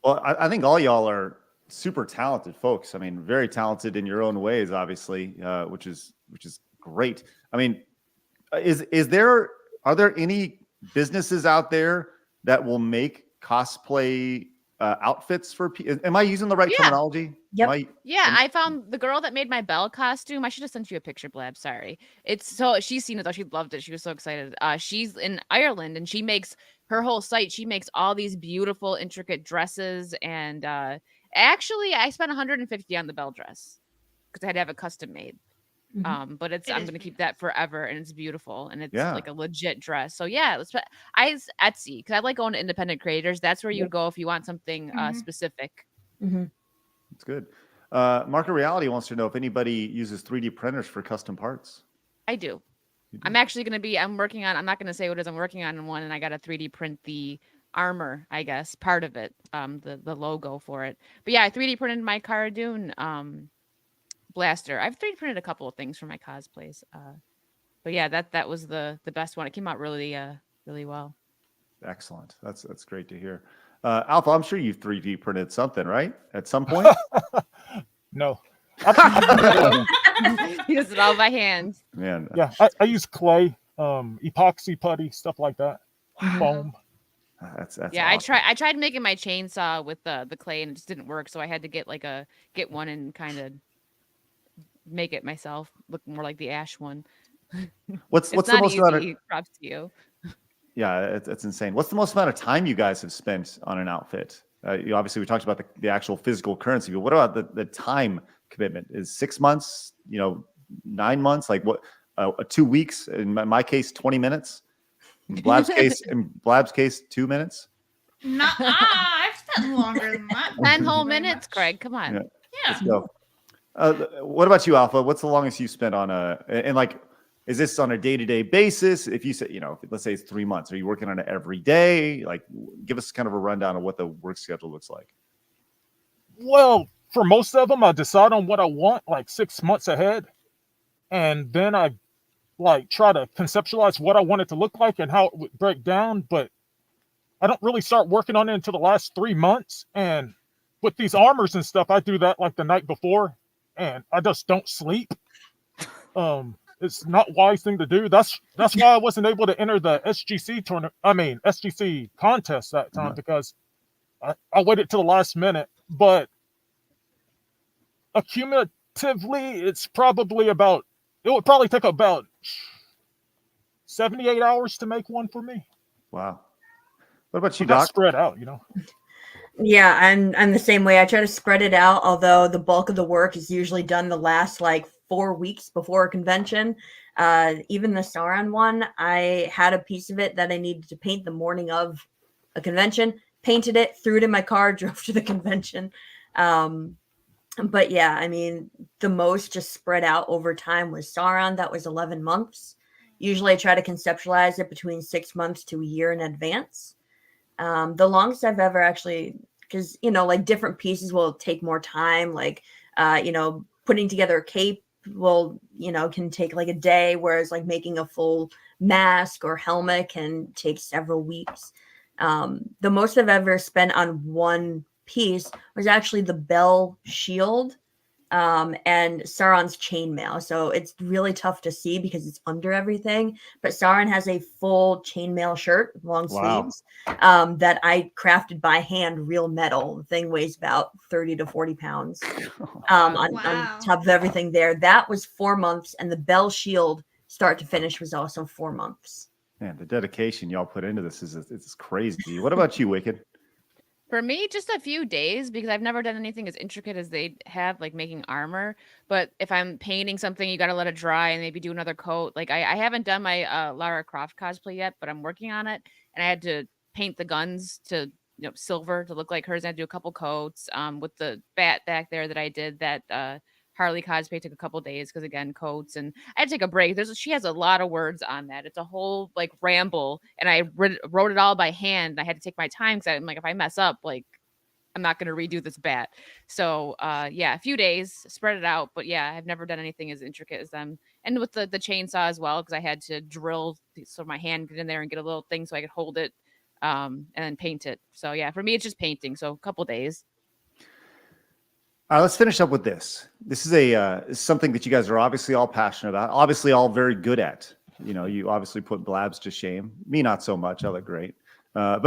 Well, I think all y'all are super talented folks. I mean, very talented in your own ways, obviously, which is great. I mean, are there any businesses out there that will make cosplay outfits for people? Am I using the right terminology? Yep. I found the girl that made my Belle costume. I should have sent you a picture, Blab. Sorry. She's seen it though. She loved it. She was so excited. She's in Ireland, and she makes her whole site. She makes all these beautiful, intricate dresses. And actually, I spent $150 on the Belle dress because I had to have it custom made. But I'm gonna keep that forever, and it's beautiful, and it's like a legit dress. So yeah, I use Etsy because I like going to independent creators. That's where you would go if you want something specific. That's good. Market Reality wants to know if anybody uses 3D printers for custom parts. I do. I'm actually I'm working on. I'm not gonna say what it is. I'm working on one, and I got to 3D print the armor, I guess, part of it, the logo for it. But yeah, I 3D printed my Cara Dune blaster. I've 3D printed a couple of things for my cosplays. But yeah, that was the best one. It came out really well. Excellent. That's great to hear. Alpha, I'm sure you've 3D printed something, right? At some point? No. He does it all by hand. Man. Yeah, I use clay, epoxy putty, stuff like that. Foam. That's yeah, awesome. I tried making my chainsaw with the clay, and it just didn't work, so I had to get one and kind of make it myself look more like the Ash one. What's the most amount of props to you? Yeah, it's insane. What's the most amount of time you guys have spent on an outfit? Obviously we talked about the actual physical currency, but what about the time commitment? Is 6 months, 9 months, like what 2 weeks? In my case, 20 minutes. In Blab's case, 2 minutes. I've spent longer than that. 10 whole minutes, Craig. Come on. Yeah. Let's go. What about you, Alpha? What's the longest you spent on is this on a day-to-day basis? If you say, let's say it's 3 months, are you working on it every day? Like, give us kind of a rundown of what the work schedule looks like. Well, for most of them, I decide on what I want like 6 months ahead. And then I try to conceptualize what I want it to look like and how it would break down. But I don't really start working on it until the last 3 months. And with these armors and stuff, I do that like the night before. And I just don't sleep. It's not a wise thing to do. That's why I wasn't able to enter the SGC contest that time, because I waited till the last minute. But accumulatively, it would probably take about 78 hours to make one for me. Wow. What about you, Doc? Spread out, Yeah, I'm the same way. I try to spread it out, although the bulk of the work is usually done the last 4 weeks before a convention. Even the Sauron one, I had a piece of it that I needed to paint the morning of a convention, painted it, threw it in my car, drove to the convention. But yeah, I mean, the most just spread out over time was Sauron. That was 11 months. Usually I try to conceptualize it between 6 months to a year in advance. The longest I've ever actually, because, different pieces will take more time. Putting together a cape can take a day, whereas making a full mask or helmet can take several weeks. The most I've ever spent on one piece was actually the Bell shield and Sauron's chainmail. So it's really tough to see because it's under everything. But Sauron has a full chainmail shirt, long sleeves, that I crafted by hand, real metal. The thing weighs about 30 to 40 pounds on top of everything there. That was 4 months. And the Bell shield, start to finish, was also 4 months. Man, the dedication y'all put into this is crazy. What about you, Wicked? For me, just a few days because I've never done anything as intricate as they have, like making armor. But if I'm painting something, you got to let it dry and maybe do another coat. Like I haven't done my Lara Croft cosplay yet, but I'm working on it. And I had to paint the guns to silver to look like hers. I had to do a couple coats. With the bat back there that I did that Harley cosplay took a couple days because again coats, and I had to take a break. She has a lot of words on that. It's a whole like ramble, and I wrote it all by hand. I had to take my time because I'm like, if I mess up, like I'm not going to redo this bat. So yeah, a few days, spread it out. But yeah, I've never done anything as intricate as them. And with the chainsaw as well, because I had to drill so my hand get in there and get a little thing so I could hold it and then paint it. So yeah, for me it's just painting. So a couple days. All right, let's finish up with this. This is something that you guys are obviously all passionate about, obviously all very good at. You obviously put Blabs to shame. Me, not so much. I look great. But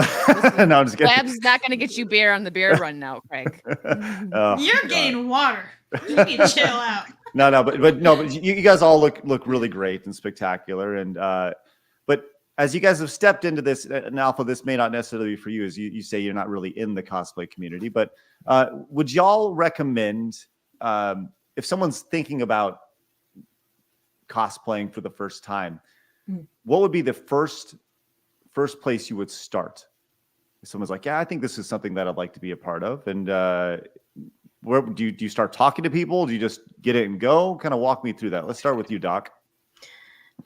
no, I'm just kidding. Blabs is not going to get you beer on the beer run now, Craig. Oh, You're God. getting water. You need to chill out. But you guys all look really great and spectacular. And but as you guys have stepped into this, and Alpha, this may not necessarily be for you, as you say you're not really in the cosplay community, but would y'all recommend if someone's thinking about cosplaying for the first time, what would be the first place you would start? If someone's like, yeah, I think this is something that I'd like to be a part of, and where do you start talking to people? Do you just get it and go? Kind of walk me through that. Let's start with you, Doc.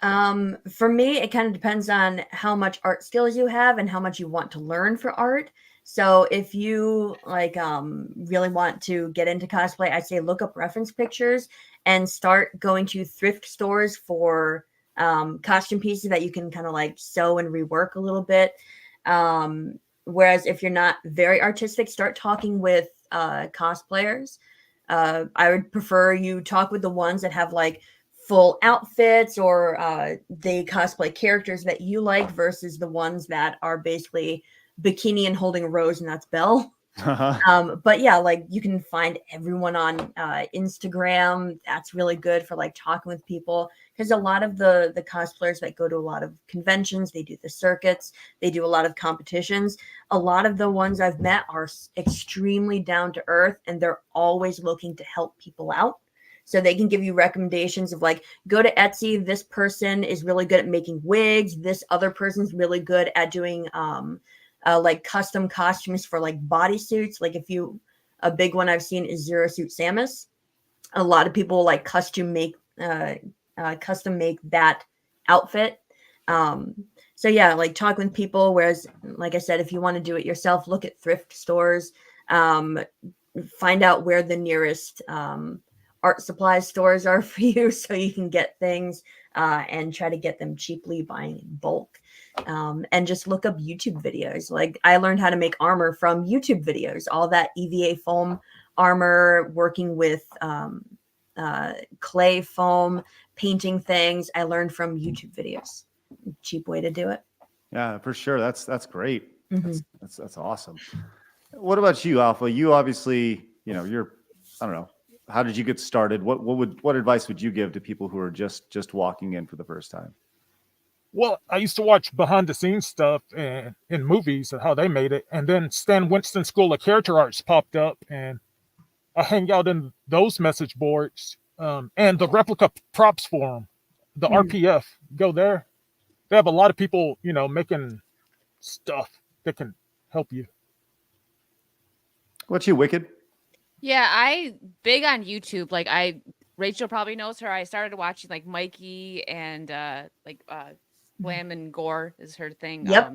For me, it kind of depends on how much art skills you have and how much you want to learn for art. So if you really want to get into cosplay, I'd say look up reference pictures and start going to thrift stores for costume pieces that you can kind of like sew and rework a little bit. Whereas if you're not very artistic, start talking with cosplayers. I would prefer you talk with the ones that have like full outfits or they cosplay characters that you like versus the ones that are basically bikini and holding a rose, and that's Belle. But yeah, like you can find everyone on Instagram. That's really good for like talking with people, because a lot of the cosplayers that go to a lot of conventions, they do the circuits, they do a lot of competitions. A lot of the ones I've met are extremely down to earth, and they're always looking to help people out. So they can give you recommendations of like, go to Etsy. This person is really good at making wigs. This other person's really good at doing like custom costumes for like bodysuits. Like a big one I've seen is Zero Suit Samus. A lot of people like custom make that outfit. So yeah, like talk with people. Whereas, like I said, if you want to do it yourself, look at thrift stores. Find out where the nearest art supply stores are for you, so you can get things and try to get them cheaply, buying in bulk. And just look up YouTube videos. Like I learned how to make armor from YouTube videos, all that EVA foam armor, working with clay foam, painting things. I learned from YouTube videos. Cheap way to do it. Yeah, for sure. That's great. Mhm. That's awesome. What about you, Alpha? You obviously, you're, I don't know. How did you get started? What advice would you give to people who are just walking in for the first time? Well, I used to watch behind the scenes stuff in movies and how they made it. And then Stan Winston's School of Character Arts popped up, and I hang out in those message boards and the Replica Props Forum, the RPF. Go there. They have a lot of people, making stuff that can help you. What's you, Wicked? Yeah, I big on YouTube. Like Rachel probably knows her. I started watching like Mikey and Slam and Gore is her thing. Yep.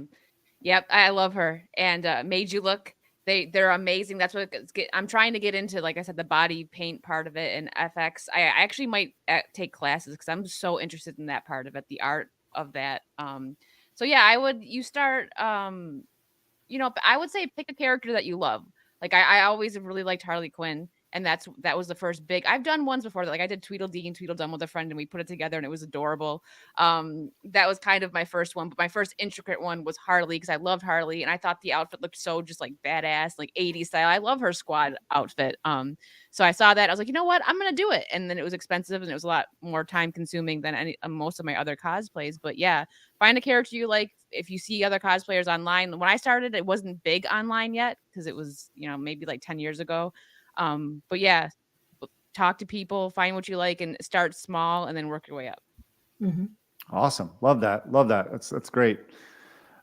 Yep, I love her. And Made You Look. They're amazing. That's what I'm trying to get into. Like I said, the body paint part of it and FX. I actually might take classes because I'm so interested in that part of it, the art of that. So yeah, I would I would say pick a character that you love. Like I always have really liked Harley Quinn, And that was the first big. I've done ones before that, like I did Tweedledee and Tweedledum with a friend, and we put it together, and it was adorable. That was kind of my first one, but my first intricate one was Harley, because I loved Harley, and I thought the outfit looked so just like badass, like 80s style. I love her squad outfit. So I saw that, I was like, you know what, I'm gonna do it. And then it was expensive, and it was a lot more time consuming than most of my other cosplays. But yeah, find a character you like. If you see other cosplayers online, when I started, it wasn't big online yet, because it was, maybe like 10 years ago. But yeah, talk to people, find what you like, and start small, and then work your way up. Mm-hmm. Awesome. Love that. That's great.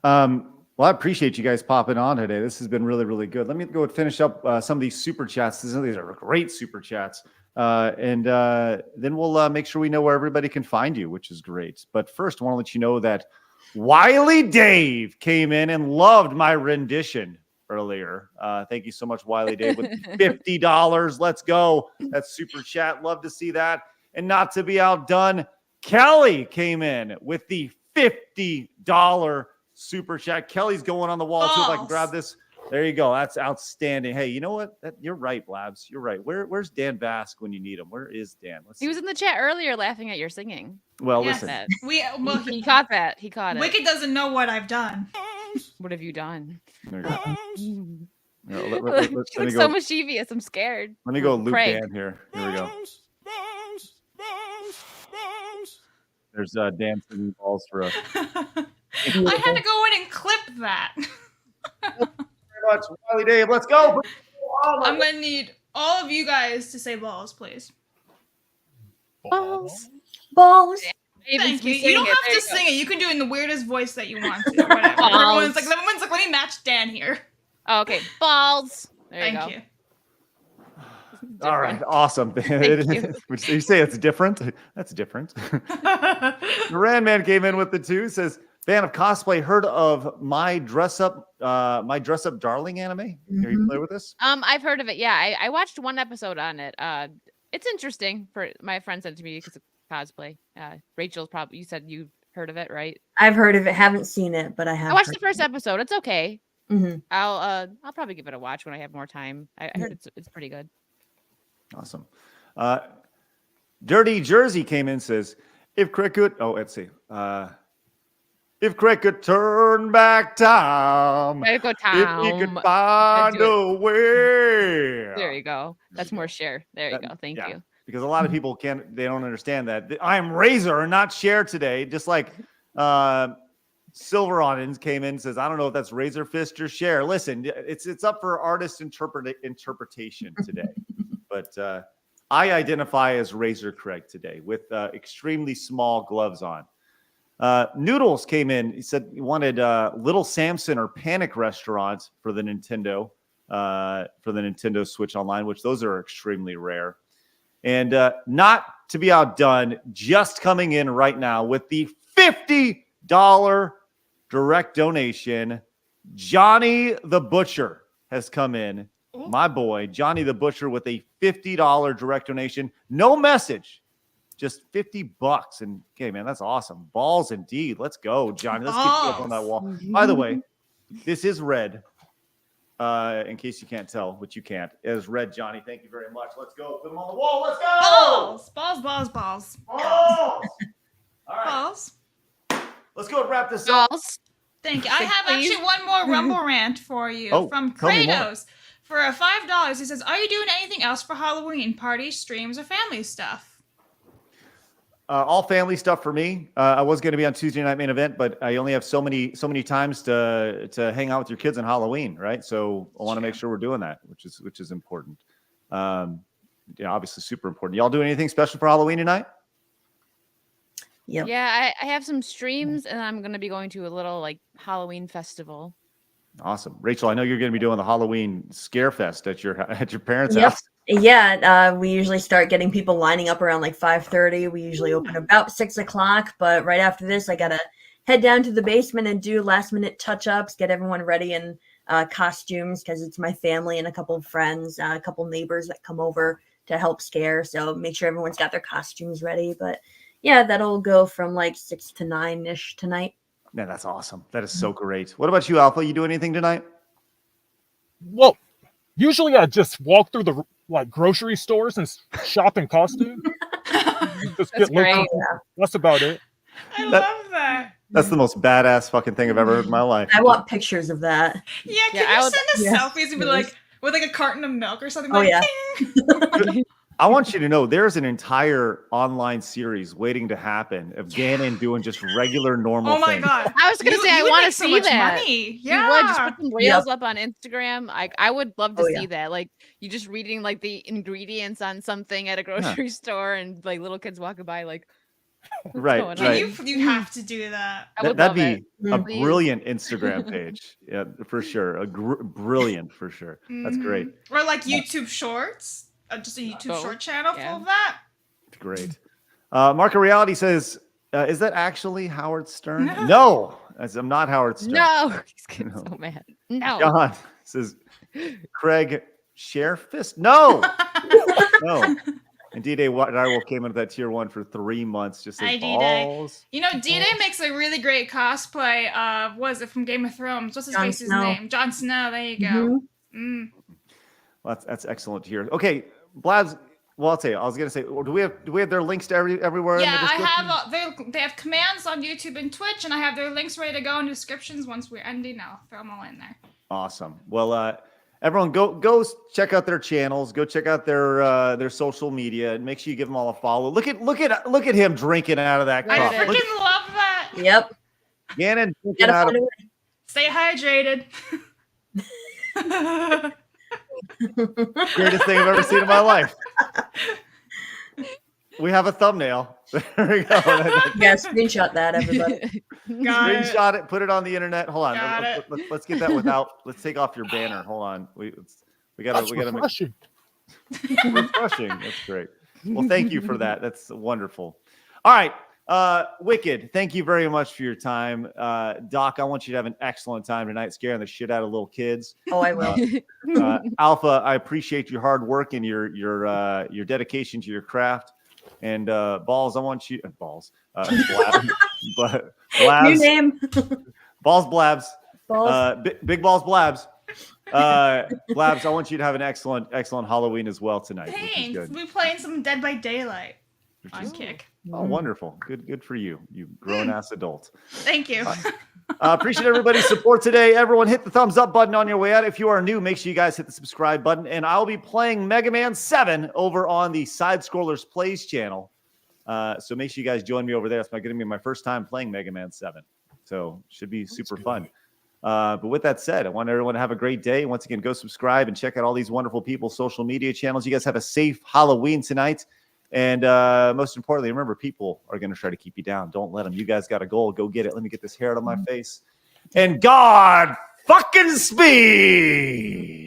Well, I appreciate you guys popping on today. This has been really, really good. Let me go and finish up some of these super chats. These are great super chats. And then we'll make sure we know where everybody can find you, which is great. But first, I want to let you know that Wiley Dave came in and loved my rendition earlier. Thank you so much, Wiley Dave, with $50. Let's go. That's super chat. Love to see that. And not to be outdone, Kelly came in with the $50 super chat. Kelly's going on the wall too. If I can grab this. There you go. That's outstanding. Hey, you know what? You're right, Blabs. You're right. Where's Dan Bask when you need him? Where is Dan? He was in the chat earlier laughing at your singing. Well, Yes. listen. He caught that. He caught it. Wicked doesn't know what I've done. What have you done? There you go. She looks so mischievous. I'm scared. Let me go loop Craig. Dan here. Here we go. There's Dan singing balls for us. I had to go in and clip that. Very much, Wiley Dave. Let's go. I'm gonna need all of you guys to say balls, please. Balls. Thank you. You don't have to sing it. You can do it in the weirdest voice that you want to. Or whatever. Everyone's like, let me match Dan here. Oh, okay, balls. There you Thank go. you. All right, awesome. Would you say it's different? That's different. The Randman came in with the 2. Says, fan of cosplay, heard of my dress up darling anime? Mm-hmm. Are you familiar with this? I've heard of it. Yeah, I watched one episode on it. It's interesting. For my friend sent it to me because of cosplay. Rachel's probably, you said you heard of it, right? I've heard of it, haven't seen it, but I have. I watched the first episode. It's okay. Mm-hmm. I'll probably give it a watch when I have more time. I heard it's pretty good. Awesome. Dirty Jersey came in, says, if Craig could, let's see. If Craig could turn back time, Way to go, if Tom. he could find a way. There you go. That's more share. There you go. Thank you. Because a lot of people they don't understand that. I'm Razor and not Share today. Just like Silver Onins came in and says, I don't know if that's Razor Fist or Share. Listen, it's up for artist interpretation today. But I identify as Razor Craig today with extremely small gloves on. Noodles came in. He said he wanted Little Samson or Panic Restaurant for the Nintendo Switch Online, which those are extremely rare. And not to be outdone, just coming in right now with the $50 direct donation, Johnny the Butcher has come in. My boy, Johnny the Butcher, with a $50 direct donation. No message, just $50. And okay, man, that's awesome. Balls indeed. Let's go, Johnny. Let's keep you up on that wall. By the way, this is red. In case you can't tell, which you can't, it is red, Johnny. Thank you very much. Let's go. Put them on the wall. Let's go. Balls. Balls. All right. Balls. Let's go and wrap this up. Balls. Thank you. I have actually one more Rumble rant for you from tell me more. Kratos. For a $5, he says, are you doing anything else for Halloween? Parties, streams, or family stuff? All family stuff for me. I was going to be on Tuesday Night Main Event, but I only have so many times to hang out with your kids on Halloween, right? So I want to make sure we're doing that, which is important. Obviously super important. Y'all doing anything special for Halloween tonight? Yep. Yeah, I have some streams, and I'm going to be going to a little like Halloween festival. Awesome, Rachel. I know you're going to be doing the Halloween Scare Fest at your parents' house. Yeah, we usually start getting people lining up around like 5:30. We usually open about 6 o'clock, but right after this, I gotta head down to the basement and do last minute touch-ups, get everyone ready in costumes because it's my family and a couple of friends, a couple neighbors that come over to help scare. So make sure everyone's got their costumes ready. But yeah, that'll go from like 6 to 9-ish tonight. Man, that's awesome. That is so great. What about you, Alpha? You do anything tonight? Well, usually I just walk through the like grocery stores and shop in costume. Just That's get lit. great. That's about it. I That- love that. That's the most badass fucking thing I've ever heard in my life. I want pictures of that. Yeah, Yeah, can I you would- send us Yes, selfies and be please. like with like a carton of milk or something? Oh, like, yeah. "Ding." I want you to know there's an entire online series waiting to happen of Ganon doing just regular, normal Oh my things. god. I was gonna say I would want to make so see much that. money. You would just Yeah. put some reels up on Instagram. I would love to Oh, see yeah. that. Like you just reading like the ingredients on something at a grocery store, and like little kids walking by, like, what's Right, going Can on? right. you have to do that. I would That'd love it. be a Please. brilliant Instagram page. Yeah, for sure. Brilliant for sure. That's great. Mhm. Or like YouTube Shorts. Just a YouTube Oh, short channel yeah. full of that. Great. Marco Reality says, is that actually Howard Stern? No, I'm not Howard Stern. No, he's getting No. so mad. No. John says, Craig Share Fist. No, no. And D-Day Direwolf came into that tier 1 for 3 months. Just Hi, says D-Day. balls. You know, D-Day makes a really great cosplay of, what is it, from Game of Thrones? What's his Jon face's Snow. name? Jon Snow, there you go. Mhm. Mm. Well, that's excellent to hear. Okay, Blabs. Well, I'll tell you. I was gonna say, do we have their links to everywhere? in the Yeah, I description? have, they have commands on YouTube and Twitch, and I have their links ready to go in the descriptions once we're ending. I'll throw them all in there. Awesome. Well, everyone, go check out their channels. Go check out their social media, and make sure you give them all a follow. Look at him drinking out of that I cup. Right. Look freaking love that. Yep. at Gannon drinking Gotta out of. find a way. Stay hydrated. Greatest thing I've ever seen in my life. We have a thumbnail. There we go. Yeah, screenshot that, everybody. Got it. Screenshot it. Put it on the internet. Hold on. Got Let's get that without. Let's take off your banner. Hold on. We gotta That's make refreshing. refreshing. That's great. Well, thank you for that. That's wonderful. All right. Wicked, thank you very much for your time. Doc, I want you to have an excellent time tonight, scaring the shit out of little kids. Oh, I will. Alpha, I appreciate your hard work and your dedication to your craft. And Balls, I want you Balls. Blabs, New name. Balls Blabs. Balls. Big Balls Blabs. Blabs, I want you to have an excellent Halloween as well tonight. Which is Thanks. good. We'll be playing some Dead by Daylight Which on is- Kick. Oh, wonderful. Good for you. You grown ass adult. Thank you. Appreciate everybody's support today. Everyone hit the thumbs up button on your way out. If you are new, make sure you guys hit the subscribe button. And I'll be playing Mega Man 7 over on the Side Scrollers Plays channel. So make sure you guys join me over there. It's going to be my first time playing Mega Man 7. So should be super fun. But with that said, I want everyone to have a great day. Once again, go subscribe and check out all these wonderful people's social media channels. You guys have a safe Halloween tonight. And most importantly, remember, people are going to try to keep you down. Don't let them. You guys got a goal. Go get it. Let me get this hair out of my face. And God fucking speed.